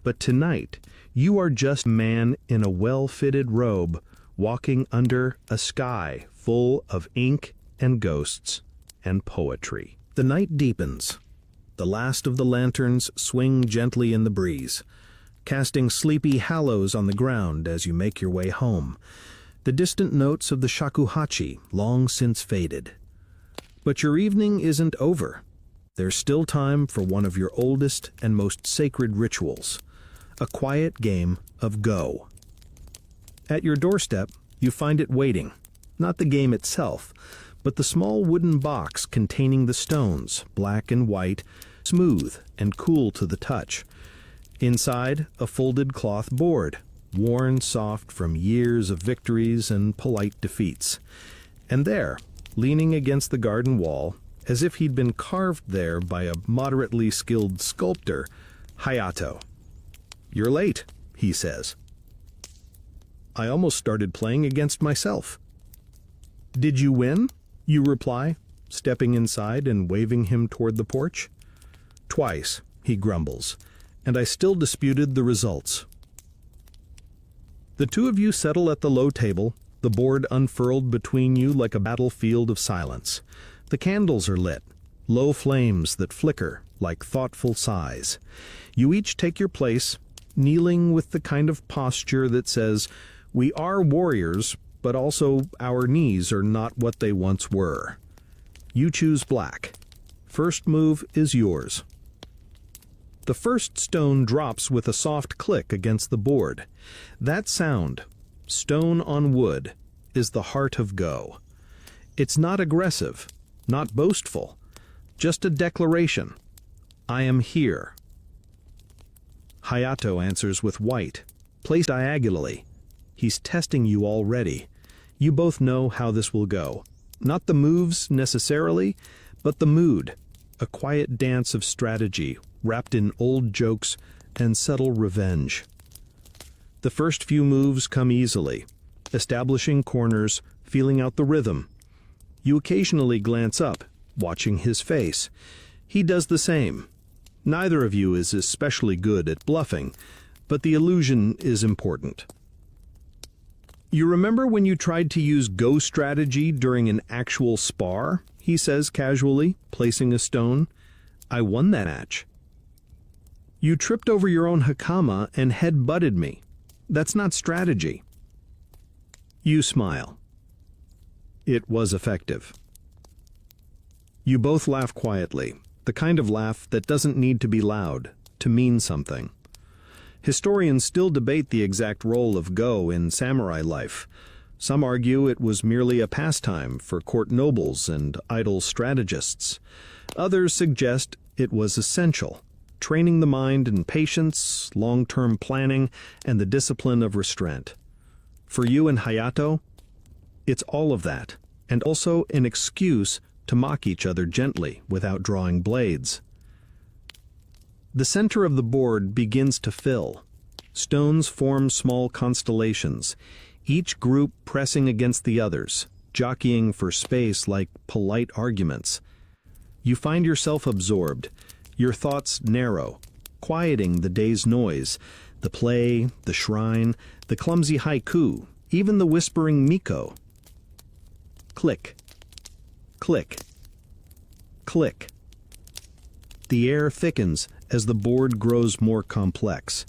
but tonight, you are just a man in a well-fitted robe, walking under a sky full of ink and ghosts and poetry. The night deepens. The last of the lanterns swing gently in the breeze, casting sleepy halos on the ground as you make your way home. The distant notes of the shakuhachi long since faded. But your evening isn't over. There's still time for one of your oldest and most sacred rituals, a quiet game of Go. At your doorstep, you find it waiting, not the game itself, but the small wooden box containing the stones, black and white, smooth and cool to the touch. Inside, a folded cloth board, worn soft from years of victories and polite defeats. And there, leaning against the garden wall, as if he'd been carved there by a moderately skilled sculptor, Hayato. "You're late," he says. "I almost started playing against myself." "Did you win?" you reply, stepping inside and waving him toward the porch. "Twice," he grumbles, "and I still disputed the results." The two of you settle at the low table, the board unfurled between you like a battlefield of silence. The candles are lit, low flames that flicker like thoughtful sighs. You each take your place, kneeling with the kind of posture that says, "We are warriors, but also our knees are not what they once were." You choose black. First move is yours. The first stone drops with a soft click against the board. That sound, stone on wood, is the heart of Go. It's not aggressive, not boastful, just a declaration. I am here. Hayato answers with white, placed diagonally. He's testing you already. You both know how this will go. Not the moves necessarily, but the mood. A quiet dance of strategy wrapped in old jokes and subtle revenge. The first few moves come easily, establishing corners, feeling out the rhythm. You occasionally glance up, watching his face. He does the same. Neither of you is especially good at bluffing, but the illusion is important. You remember when you tried to use Go strategy during an actual spar? He says casually, placing a stone. I won that match. You tripped over your own hakama and head-butted me. That's not strategy. You smile. It was effective. You both laugh quietly, the kind of laugh that doesn't need to be loud, to mean something. Historians still debate the exact role of Go in samurai life. Some argue it was merely a pastime for court nobles and idle strategists. Others suggest it was essential, training the mind in patience, long-term planning, and the discipline of restraint. For you and Hayato, it's all of that, and also an excuse to mock each other gently without drawing blades. The center of the board begins to fill. Stones form small constellations, each group pressing against the others, jockeying for space like polite arguments. You find yourself absorbed, your thoughts narrow, quieting the day's noise, the play, the shrine, the clumsy haiku, even the whispering miko. Click, click, click. The air thickens as the board grows more complex.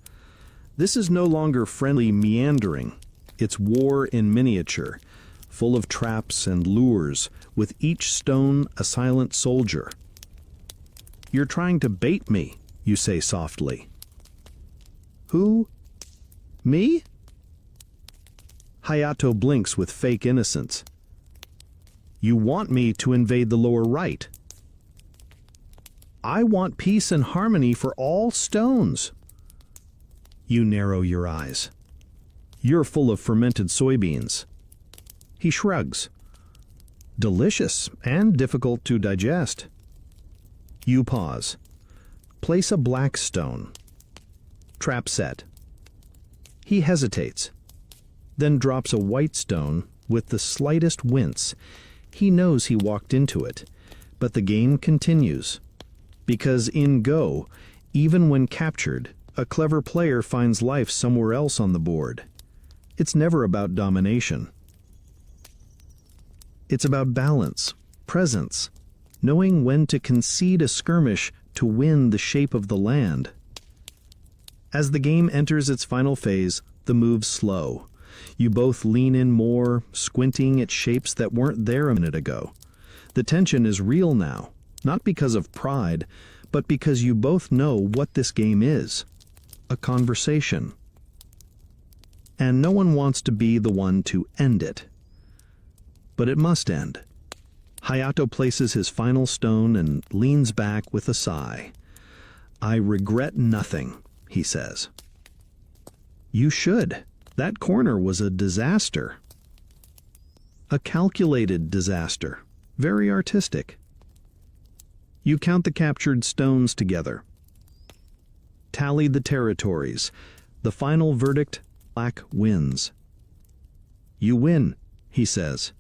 This is no longer friendly meandering. It's war in miniature, full of traps and lures, with each stone a silent soldier. You're trying to bait me, you say softly. Who? Me? Hayato blinks with fake innocence. You want me to invade the lower right. I want peace and harmony for all stones. You narrow your eyes. You're full of fermented soybeans. He shrugs. Delicious and difficult to digest. You pause. Place a black stone. Trap set. He hesitates, then drops a white stone with the slightest wince. He knows he walked into it, but the game continues. Because in Go, even when captured, a clever player finds life somewhere else on the board. It's never about domination. It's about balance, presence, knowing when to concede a skirmish to win the shape of the land. As the game enters its final phase, the moves slow. You both lean in more, squinting at shapes that weren't there a minute ago. The tension is real now, not because of pride, but because you both know what this game is. A conversation. And no one wants to be the one to end it. But it must end. Hayato places his final stone and leans back with a sigh. I regret nothing, he says. You should. That corner was a disaster. A calculated disaster. Very artistic. You count the captured stones together. Tally the territories. The final verdict, black wins. You win, he says.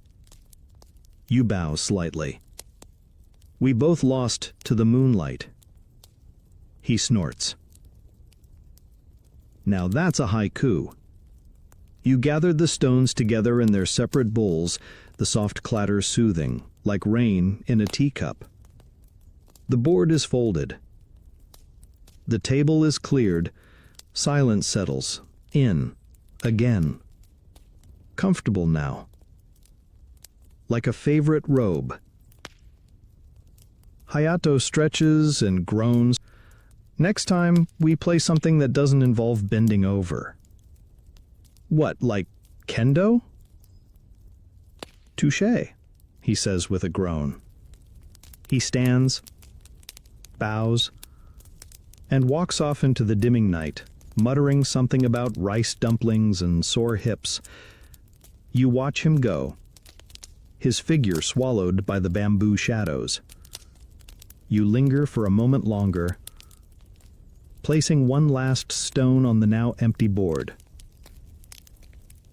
You bow slightly. We both lost to the moonlight. He snorts. Now that's a haiku. You gathered the stones together in their separate bowls, the soft clatter soothing, like rain in a teacup. The board is folded. The table is cleared. Silence settles. In. Again. Comfortable now. Like a favorite robe. Hayato stretches and groans. Next time, we play something that doesn't involve bending over. What, like kendo? Touché, he says with a groan. He stands, bows, and walks off into the dimming night, muttering something about rice dumplings and sore hips. You watch him go, his figure swallowed by the bamboo shadows. You linger for a moment longer, placing one last stone on the now empty board.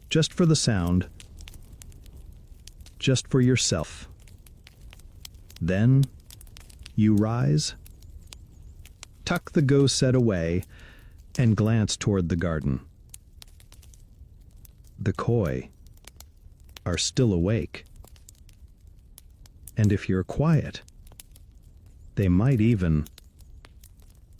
Just for the sound, just for yourself. Then you rise, tuck the go set away, and glance toward the garden. The koi are still awake. And if you're quiet, they might even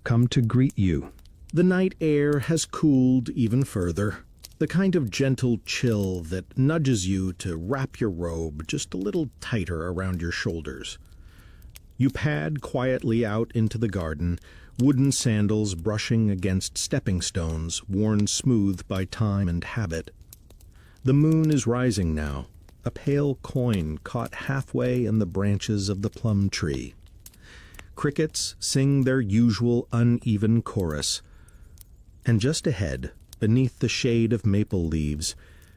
come to greet you. The night air has cooled even further, the kind of gentle chill that nudges you to wrap your robe just a little tighter around your shoulders. You pad quietly out into the garden, wooden sandals brushing against stepping stones worn smooth by time and habit. The moon is rising now, a pale coin caught halfway in the branches of the plum tree. Crickets sing their usual uneven chorus, and just ahead, beneath the shade of maple leaves,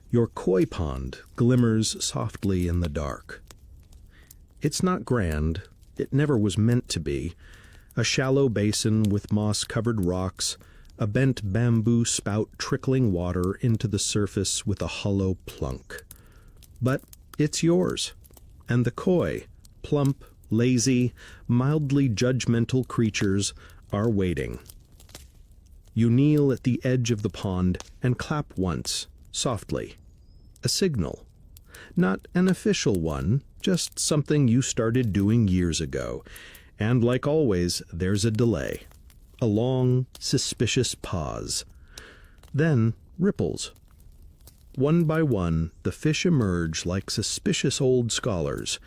your koi pond glimmers softly in the dark. It's not grand, it never was meant to be, a shallow basin with moss-covered rocks, a bent bamboo spout trickling water into the surface with a hollow plunk. But it's yours, and the koi, plump, lazy, mildly judgmental creatures, are waiting. You kneel at the edge of the pond and clap once, softly. A signal. Not an official one, just something you started doing years ago. And like always, there's a delay. A long, suspicious pause. Then ripples. One by one, the fish emerge like suspicious old scholars.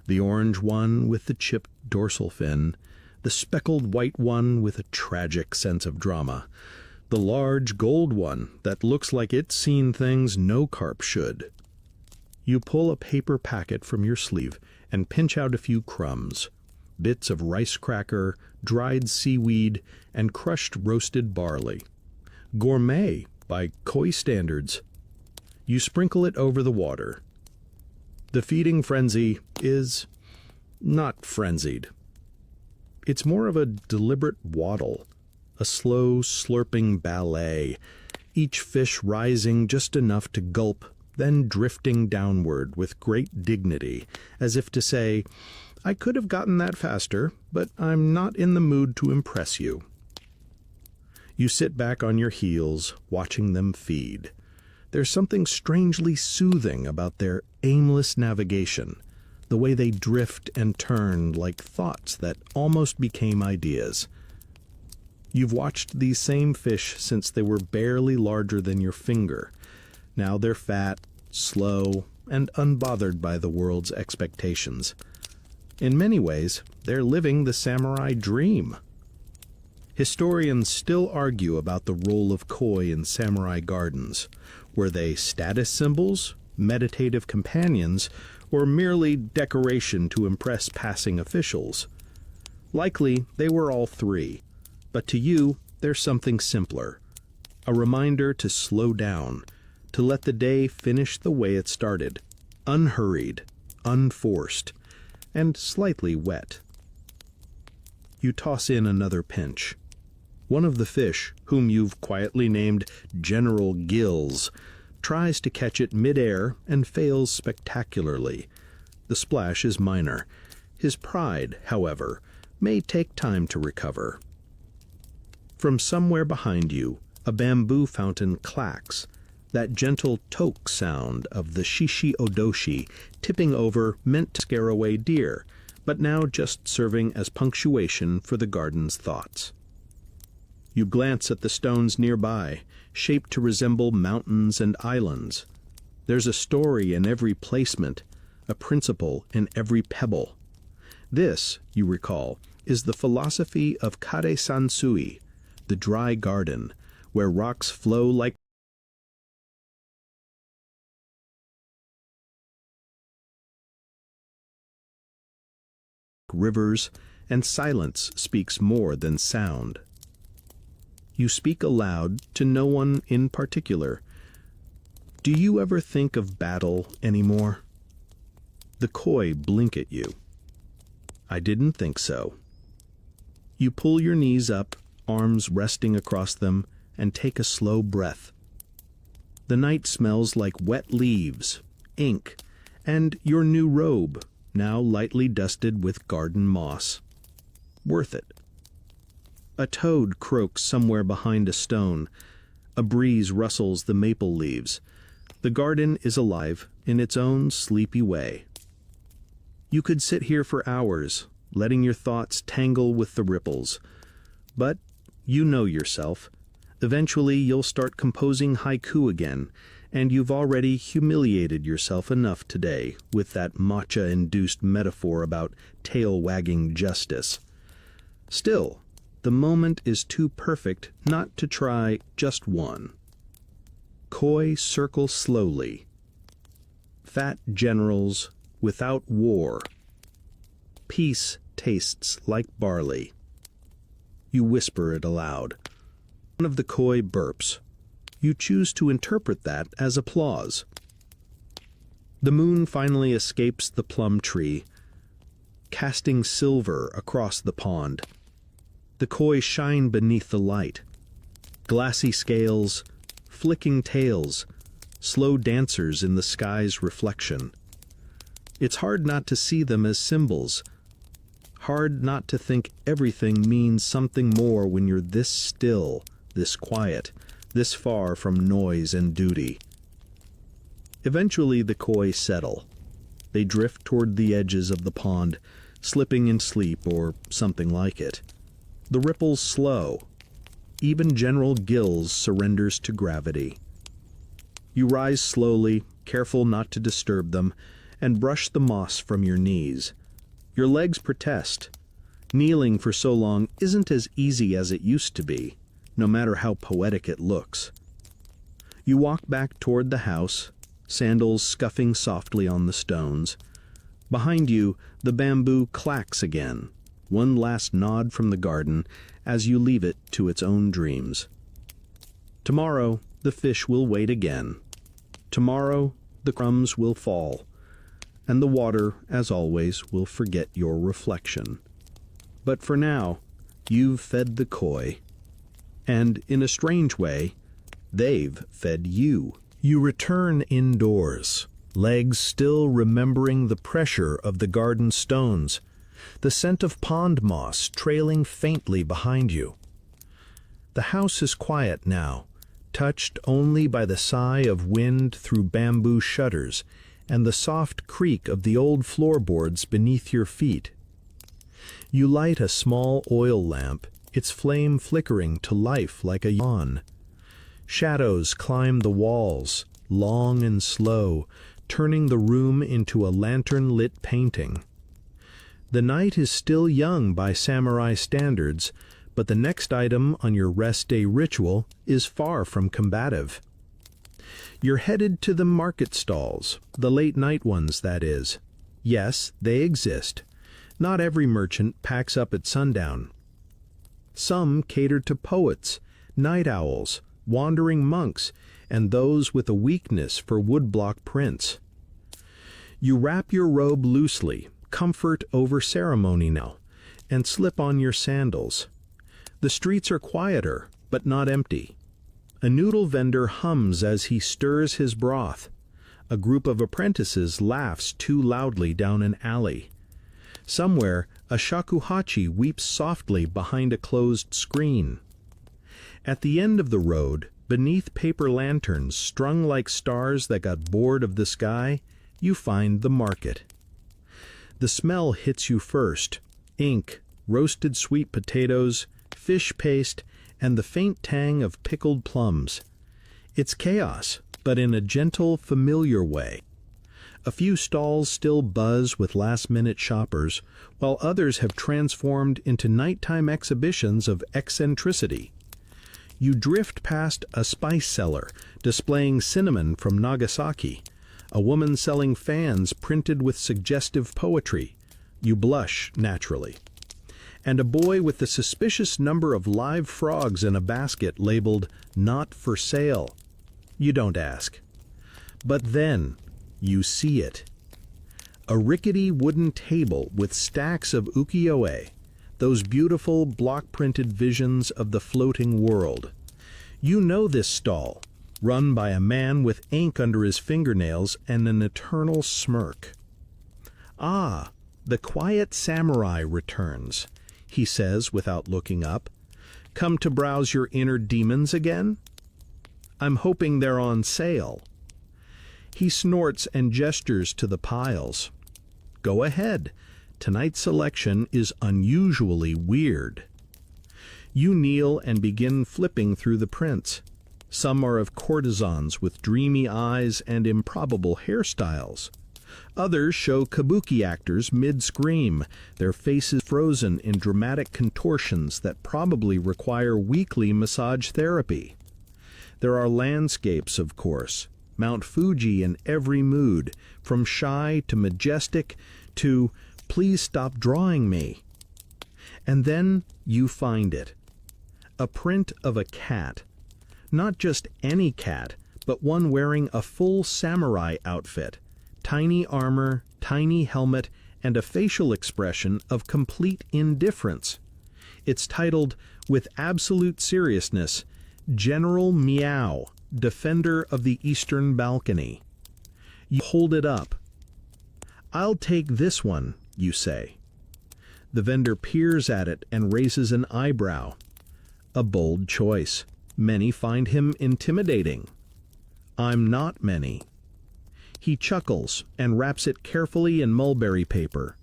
The orange one with the chipped dorsal fin, the speckled white one with a tragic sense of drama, the large gold one that looks like it's seen things no carp should. You pull a paper packet from your sleeve and pinch out a few crumbs, bits of rice cracker, dried seaweed, and crushed roasted barley. Gourmet by koi standards. You sprinkle it over the water. The feeding frenzy is not frenzied. It's more of a deliberate waddle, a slow, slurping ballet, each fish rising just enough to gulp, then drifting downward with great dignity, as if to say, I could have gotten that faster, but I'm not in the mood to impress you. You sit back on your heels, watching them feed. There's something strangely soothing about their aimless navigation, the way they drift and turn like thoughts that almost became ideas. You've watched these same fish since they were barely larger than your finger. Now they're fat, slow, and unbothered by the world's expectations. In many ways, they're living the samurai dream. Historians still argue about the role of koi in samurai gardens. Were they status symbols, meditative companions, or merely decoration to impress passing officials? Likely, they were all three, but to you, they're something simpler. A reminder to slow down, to let the day finish the way it started, unhurried, unforced, and slightly wet. You toss in another pinch. One of the fish, whom you've quietly named General Gills, tries to catch it midair and fails spectacularly. The splash is minor. His pride, however, may take time to recover. From somewhere behind you, a bamboo fountain clacks, that gentle toke sound of the shishi odoshi tipping over meant to scare away deer, but now just serving as punctuation for the garden's thoughts. You glance at the stones nearby, shaped to resemble mountains and islands. There's a story in every placement, a principle in every pebble. This, you recall, is the philosophy of kare sansui, the dry garden, where rocks flow like rivers, and silence speaks more than sound. You speak aloud to no one in particular. Do you ever think of battle anymore? The koi blink at you. I didn't think so. You pull your knees up, arms resting across them, and take a slow breath. The night smells like wet leaves, ink, and your new robe, now lightly dusted with garden moss. Worth it. A toad croaks somewhere behind a stone. A breeze rustles the maple leaves. The garden is alive in its own sleepy way. You could sit here for hours, letting your thoughts tangle with the ripples. But you know yourself. Eventually you'll start composing haiku again, and you've already humiliated yourself enough today with that matcha-induced metaphor about tail-wagging justice. Still, the moment is too perfect not to try just one. Koi circle slowly. Fat generals without war. Peace tastes like barley. You whisper it aloud. One of the koi burps. You choose to interpret that as applause. The moon finally escapes the plum tree, casting silver across the pond. The koi shine beneath the light. Glassy scales, flicking tails, slow dancers in the sky's reflection. It's hard not to see them as symbols. Hard not to think everything means something more when you're this still, this quiet, this far from noise and duty. Eventually the koi settle. They drift toward the edges of the pond, slipping in sleep or something like it. The ripples slow. Even General Gills surrenders to gravity. You rise slowly, careful not to disturb them, and brush the moss from your knees. Your legs protest. Kneeling for so long isn't as easy as it used to be, no matter how poetic it looks. You walk back toward the house, sandals scuffing softly on the stones. Behind you, the bamboo clacks again, one last nod from the garden as you leave it to its own dreams. Tomorrow, the fish will wait again. Tomorrow, the crumbs will fall, and the water, as always, will forget your reflection. But for now, you've fed the koi. And in a strange way, they've fed you. You return indoors, legs still remembering the pressure of the garden stones, the scent of pond moss trailing faintly behind you. The house is quiet now, touched only by the sigh of wind through bamboo shutters and the soft creak of the old floorboards beneath your feet. You light a small oil lamp, its flame flickering to life like a yawn. Shadows climb the walls, long and slow, turning the room into a lantern-lit painting. The night is still young by samurai standards, but the next item on your rest day ritual is far from combative. You're headed to the market stalls, the late-night ones, that is. Yes, they exist. Not every merchant packs up at sundown. Some cater to poets, night owls, wandering monks, and those with a weakness for woodblock prints. You wrap your robe loosely, comfort over ceremony now, and slip on your sandals. The streets are quieter, but not empty. A noodle vendor hums as he stirs his broth. A group of apprentices laughs too loudly down an alley. Somewhere, a shakuhachi weeps softly behind a closed screen. At the end of the road, beneath paper lanterns strung like stars that got bored of the sky, you find the market. The smell hits you first: ink, roasted sweet potatoes, fish paste, and the faint tang of pickled plums. It's chaos, but in a gentle, familiar way. A few stalls still buzz with last-minute shoppers, while others have transformed into nighttime exhibitions of eccentricity. You drift past a spice seller displaying cinnamon from Nagasaki, a woman selling fans printed with suggestive poetry. You blush, naturally. And a boy with the suspicious number of live frogs in a basket labeled "Not for Sale." You don't ask. But then you see it. A rickety wooden table with stacks of ukiyo-e, those beautiful block-printed visions of the floating world. You know this stall, run by a man with ink under his fingernails and an eternal smirk. "Ah, the quiet samurai returns," he says without looking up. "Come to browse your inner demons again? I'm hoping they're on sale." He snorts and gestures to the piles. "Go ahead. Tonight's selection is unusually weird." You kneel and begin flipping through the prints. Some are of courtesans with dreamy eyes and improbable hairstyles. Others show kabuki actors mid-scream, their faces frozen in dramatic contortions that probably require weekly massage therapy. There are landscapes, of course, Mount Fuji in every mood, from shy to majestic to "please stop drawing me." And then you find it. A print of a cat. Not just any cat, but one wearing a full samurai outfit, tiny armor, tiny helmet, and a facial expression of complete indifference. It's titled, with absolute seriousness, "General Meow, Defender of the Eastern Balcony." You hold it up. "I'll take this one," you say. The vendor peers at it and raises an eyebrow. A bold choice. Many find him intimidating. I'm not many. He chuckles and wraps it carefully in mulberry paper.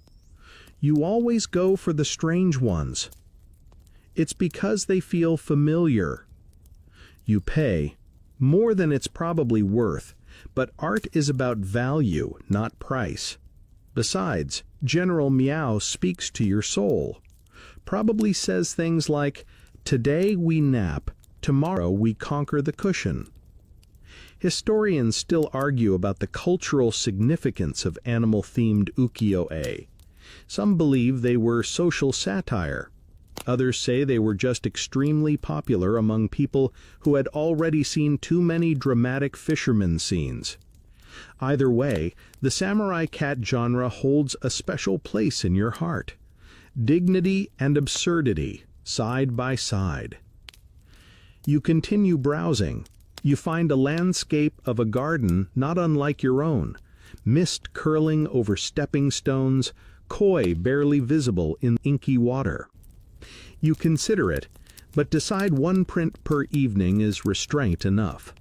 "You always go for the strange ones." "It's because they feel familiar." You pay, more than it's probably worth, but art is about value, not price. Besides, General Meow speaks to your soul. Probably says things like, "Today we nap, tomorrow we conquer the cushion." Historians still argue about the cultural significance of animal-themed ukiyo-e. Some believe they were social satire. Others say they were just extremely popular among people who had already seen too many dramatic fisherman scenes. Either way, the samurai cat genre holds a special place in your heart. Dignity and absurdity, side by side. You continue browsing. You find a landscape of a garden not unlike your own, mist curling over stepping stones, koi barely visible in inky water. You consider it, but decide one print per evening is restraint enough.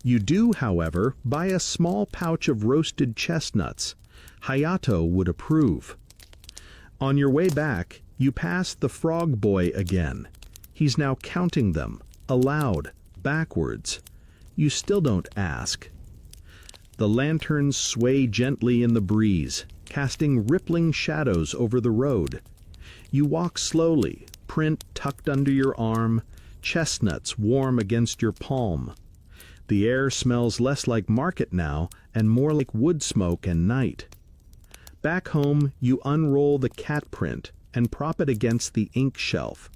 You do, however, buy a small pouch of roasted chestnuts. Hayato would approve. On your way back, you pass the frog boy again. He's now counting them, aloud, backwards. You still don't ask. The lanterns sway gently in the breeze, casting rippling shadows over the road. You walk slowly, print tucked under your arm, chestnuts warm against your palm. The air smells less like market now and more like wood smoke and night. Back home, you unroll the cat print and prop it against the ink shelf.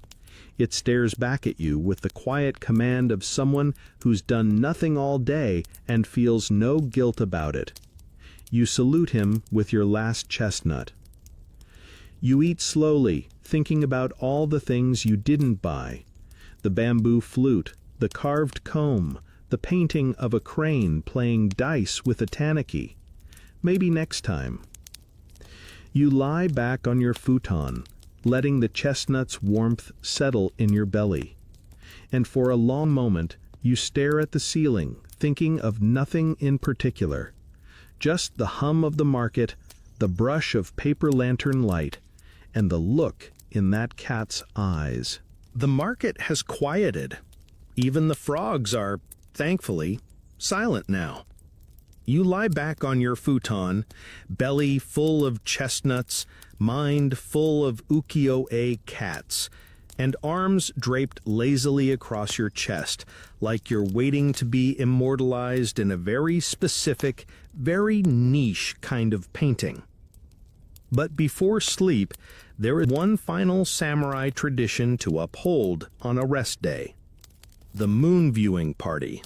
It stares back at you with the quiet command of someone who's done nothing all day and feels no guilt about it. You salute him with your last chestnut. You eat slowly, thinking about all the things you didn't buy. The bamboo flute, the carved comb, the painting of a crane playing dice with a tanuki. Maybe next time. You lie back on your futon, letting the chestnut's warmth settle in your belly. And for a long moment, you stare at the ceiling, thinking of nothing in particular. Just the hum of the market, the brush of paper lantern light, and the look in that cat's eyes. The market has quieted. Even the frogs are, thankfully, silent now. You lie back on your futon, belly full of chestnuts, mind full of ukiyo-e cats, and arms draped lazily across your chest, like you're waiting to be immortalized in a very specific, very niche kind of painting. But before sleep, there is one final samurai tradition to uphold on a rest day: the moon viewing party.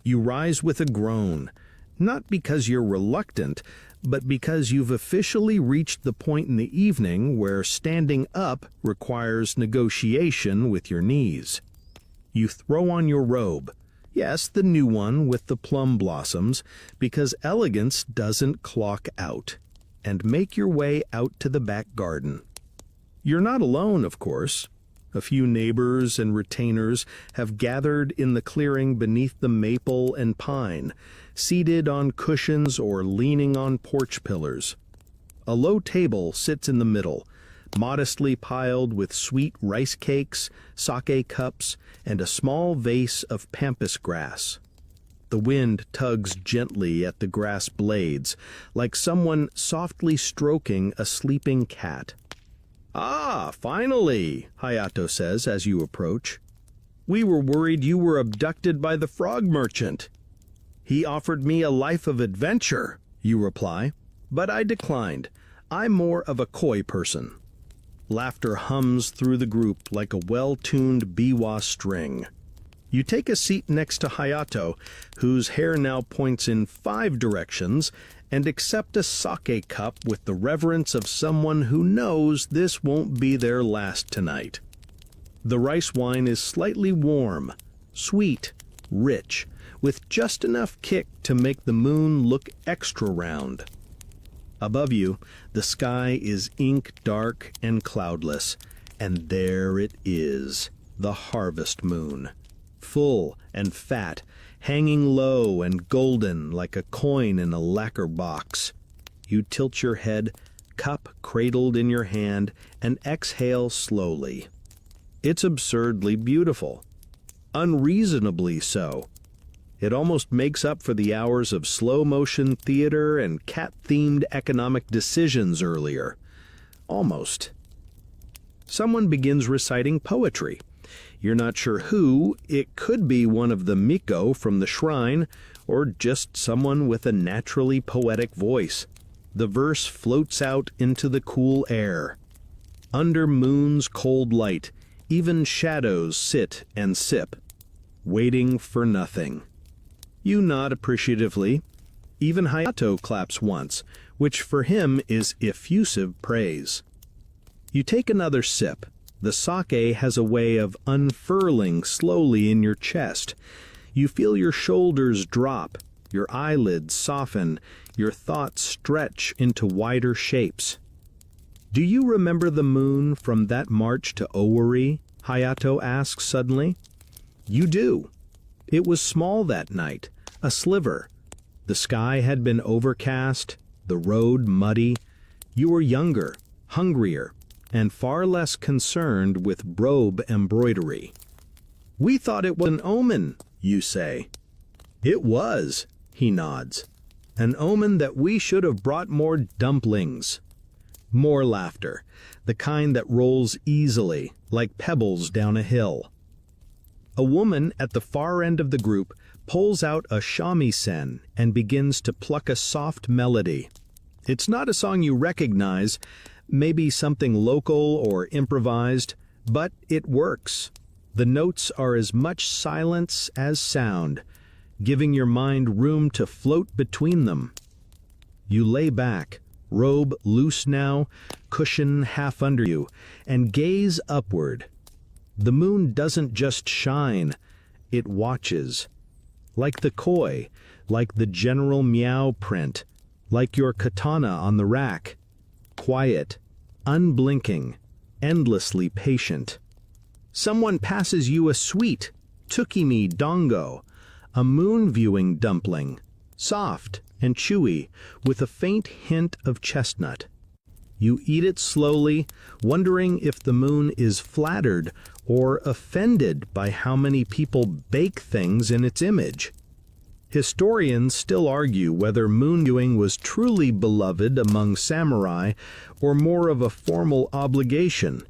You rise with a groan, not because you're reluctant, but because you've officially reached the point in the evening where standing up requires negotiation with your knees. You throw on your robe, yes, the new one with the plum blossoms, because elegance doesn't clock out, and make your way out to the back garden. You're not alone, of course. A few neighbors and retainers have gathered in the clearing beneath the maple and pine, seated on cushions or leaning on porch pillars. A low table sits in the middle, modestly piled with sweet rice cakes, sake cups, and a small vase of pampas grass. The wind tugs gently at the grass blades, like someone softly stroking a sleeping cat. "Ah, finally," Hayato says as you approach. "We were worried you were abducted by the frog merchant." "He offered me a life of adventure," you reply, "but I declined. I'm more of a coy person." Laughter hums through the group like a well-tuned biwa string. You take a seat next to Hayato, whose hair now points in 5 directions, and accept a sake cup with the reverence of someone who knows this won't be their last tonight. The rice wine is slightly warm, sweet, rich, with just enough kick to make the moon look extra round. Above you, the sky is ink dark and cloudless, and there it is, the harvest moon. Full and fat, hanging low and golden like a coin in a lacquer box. You tilt your head, cup cradled in your hand, and exhale slowly. It's absurdly beautiful. Unreasonably so. It almost makes up for the hours of slow-motion theater and cat-themed economic decisions earlier. Almost. Someone begins reciting poetry. You're not sure who. It could be one of the miko from the shrine, or just someone with a naturally poetic voice. The verse floats out into the cool air. Under moon's cold light, even shadows sit and sip, waiting for nothing. You nod appreciatively. Even Hayato claps once, which for him is effusive praise. You take another sip. The sake has a way of unfurling slowly in your chest. You feel your shoulders drop, your eyelids soften, your thoughts stretch into wider shapes. "Do you remember the moon from that march to Owari?" Hayato asks suddenly. You do. It was small that night, a sliver. The sky had been overcast, the road muddy. You were younger, hungrier, and far less concerned with robe embroidery. "We thought it was an omen," you say. "It was," he nods. "An omen that we should have brought more dumplings." More laughter, the kind that rolls easily, like pebbles down a hill. A woman at the far end of the group pulls out a shamisen and begins to pluck a soft melody. It's not a song you recognize, maybe something local or improvised, but it works. The notes are as much silence as sound, giving your mind room to float between them. You lay back, robe loose now, cushion half under you, and gaze upward. The moon doesn't just shine, it watches. Like the koi, like the general meow print, like your katana on the rack. Quiet, unblinking, endlessly patient. Someone passes you a sweet, tsukimi dongo, a moon-viewing dumpling, soft and chewy, with a faint hint of chestnut. You eat it slowly, wondering if the moon is flattered or offended by how many people bake things in its image. Historians still argue whether moon viewing was truly beloved among samurai or more of a formal obligation,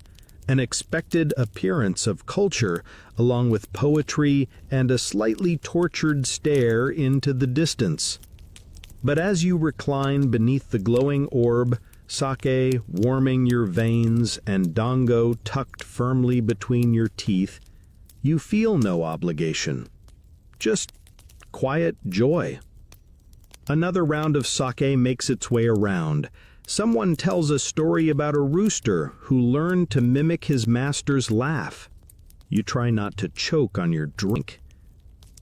an expected appearance of culture along with poetry and a slightly tortured stare into the distance. But as you recline beneath the glowing orb, sake warming your veins and dango tucked firmly between your teeth, you feel no obligation, just quiet joy. Another round of sake makes its way around. Someone tells a story about a rooster who learned to mimic his master's laugh. You try not to choke on your drink.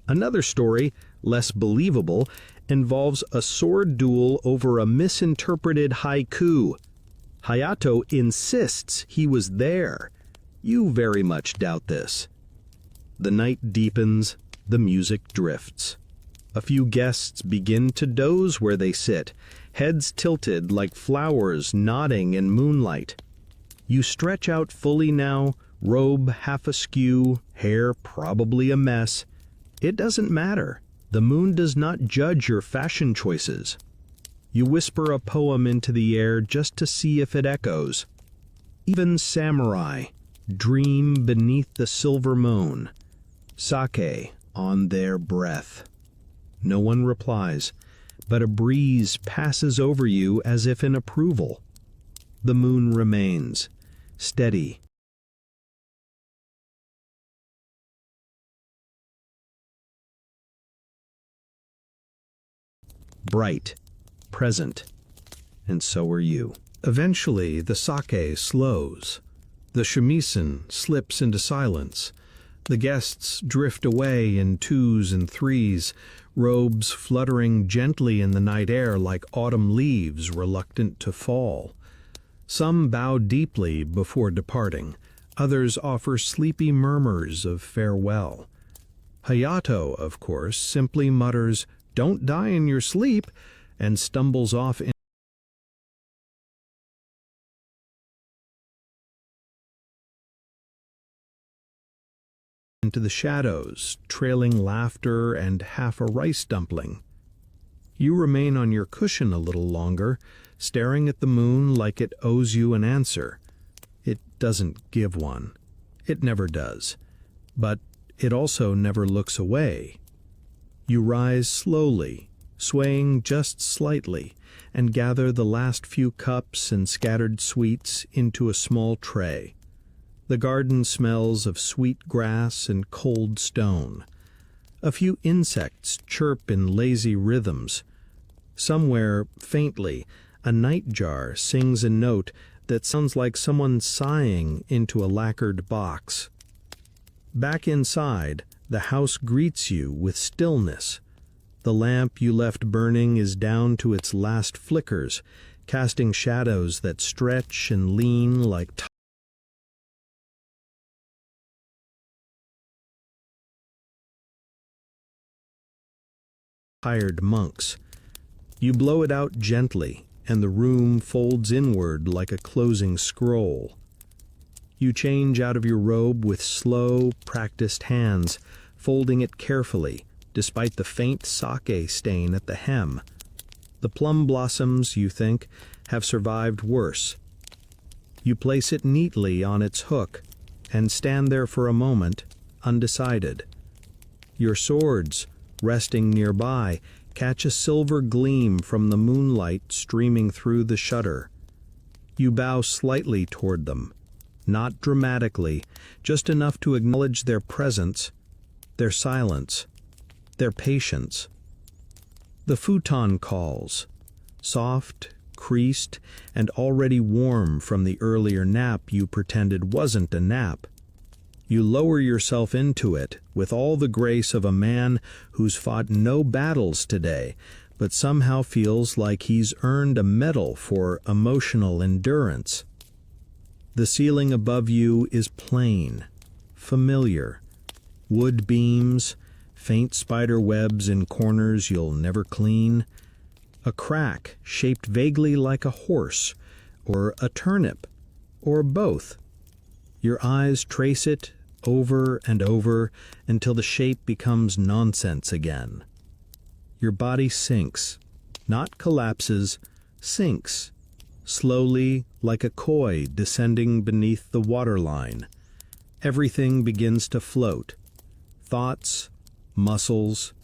Another story, less believable, involves a sword duel over a misinterpreted haiku. Hayato insists he was there. You very much doubt this. The night deepens, the music drifts. A few guests begin to doze where they sit, heads tilted like flowers nodding in moonlight. You stretch out fully now, robe half askew, hair probably a mess. It doesn't matter. The moon does not judge your fashion choices. You whisper a poem into the air just to see if it echoes. Even samurai dream beneath the silver moon, sake on their breath. No one replies, but a breeze passes over you as if in approval. The moon remains, steady. Bright, present, and so are you. Eventually, the sake slows. The shamisen slips into silence. The guests drift away in twos and threes, robes fluttering gently in the night air like autumn leaves reluctant to fall. Some bow deeply before departing. Others offer sleepy murmurs of farewell. Hayato, of course, simply mutters, "Don't die in your sleep," and stumbles off into the shadows, trailing laughter and half a rice dumpling. You remain on your cushion a little longer, staring at the moon like it owes you an answer. It doesn't give one. It never does. But it also never looks away. You rise slowly, swaying just slightly, and gather the last few cups and scattered sweets into a small tray. The garden smells of sweet grass and cold stone. A few insects chirp in lazy rhythms. Somewhere, faintly, a nightjar sings a note that sounds like someone sighing into a lacquered box. Back inside, the house greets you with stillness. The lamp you left burning is down to its last flickers, casting shadows that stretch and lean like tired monks. You blow it out gently, and the room folds inward like a closing scroll. You change out of your robe with slow, practiced hands, folding it carefully, despite the faint sake stain at the hem. The plum blossoms, you think, have survived worse. You place it neatly on its hook, and stand there for a moment, undecided. Your swords, resting nearby, catch a silver gleam from the moonlight streaming through the shutter. You bow slightly toward them, not dramatically, just enough to acknowledge their presence, their silence, their patience. The futon calls, soft, creased, and already warm from the earlier nap you pretended wasn't a nap. You lower yourself into it with all the grace of a man who's fought no battles today, but somehow feels like he's earned a medal for emotional endurance. The ceiling above you is plain, familiar. Wood beams, faint spider webs in corners you'll never clean. A crack shaped vaguely like a horse, or a turnip, or both. Your eyes trace it over and over until the shape becomes nonsense again. Your body sinks, not collapses, sinks, slowly like a koi descending beneath the waterline. Everything begins to float. Thoughts, muscles,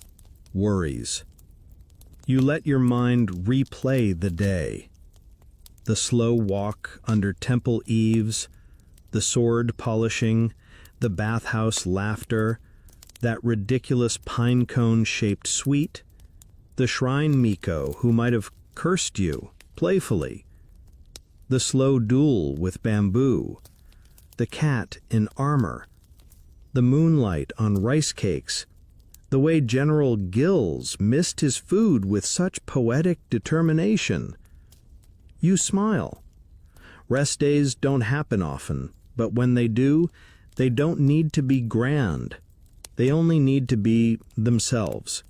worries. You let your mind replay the day. The slow walk under temple eaves, the sword polishing, the bathhouse laughter, that ridiculous pine-cone-shaped suite, the shrine Miko who might have cursed you, playfully, the slow duel with bamboo, the cat in armor, the moonlight on rice cakes, the way General Gills missed his food with such poetic determination. You smile. Rest days don't happen often, but when they do, they don't need to be grand. They only need to be themselves.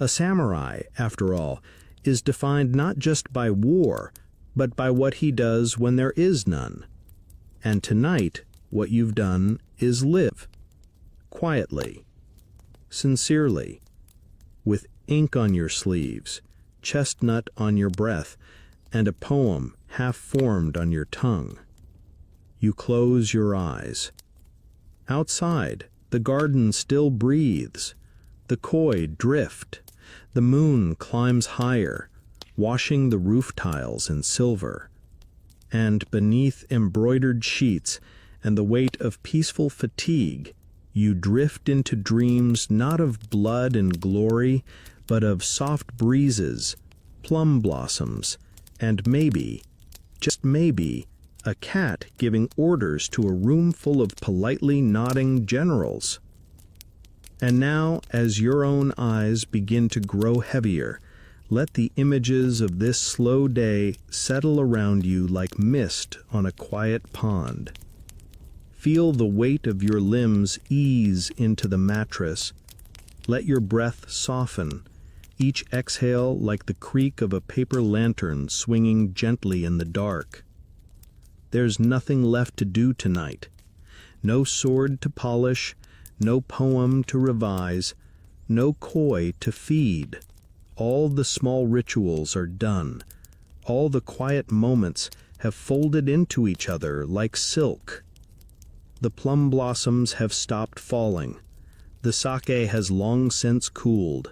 A samurai, after all, is defined not just by war, but by what he does when there is none. And tonight, what you've done is live. Quietly. Sincerely. With ink on your sleeves, chestnut on your breath, and a poem half-formed on your tongue. You close your eyes. Outside, the garden still breathes. The koi drift. The moon climbs higher, washing the roof tiles in silver. And beneath embroidered sheets and the weight of peaceful fatigue, you drift into dreams not of blood and glory, but of soft breezes, plum blossoms, and maybe, just maybe, a cat giving orders to a room full of politely nodding generals. And now, as your own eyes begin to grow heavier, let the images of this slow day settle around you like mist on a quiet pond. Feel the weight of your limbs ease into the mattress. Let your breath soften, each exhale like the creak of a paper lantern swinging gently in the dark. There's nothing left to do tonight. No sword to polish, no poem to revise, no koi to feed. All the small rituals are done. All the quiet moments have folded into each other like silk. The plum blossoms have stopped falling. The sake has long since cooled.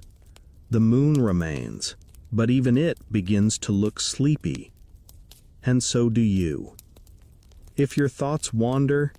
The moon remains, but even it begins to look sleepy. And so do you. If your thoughts wander,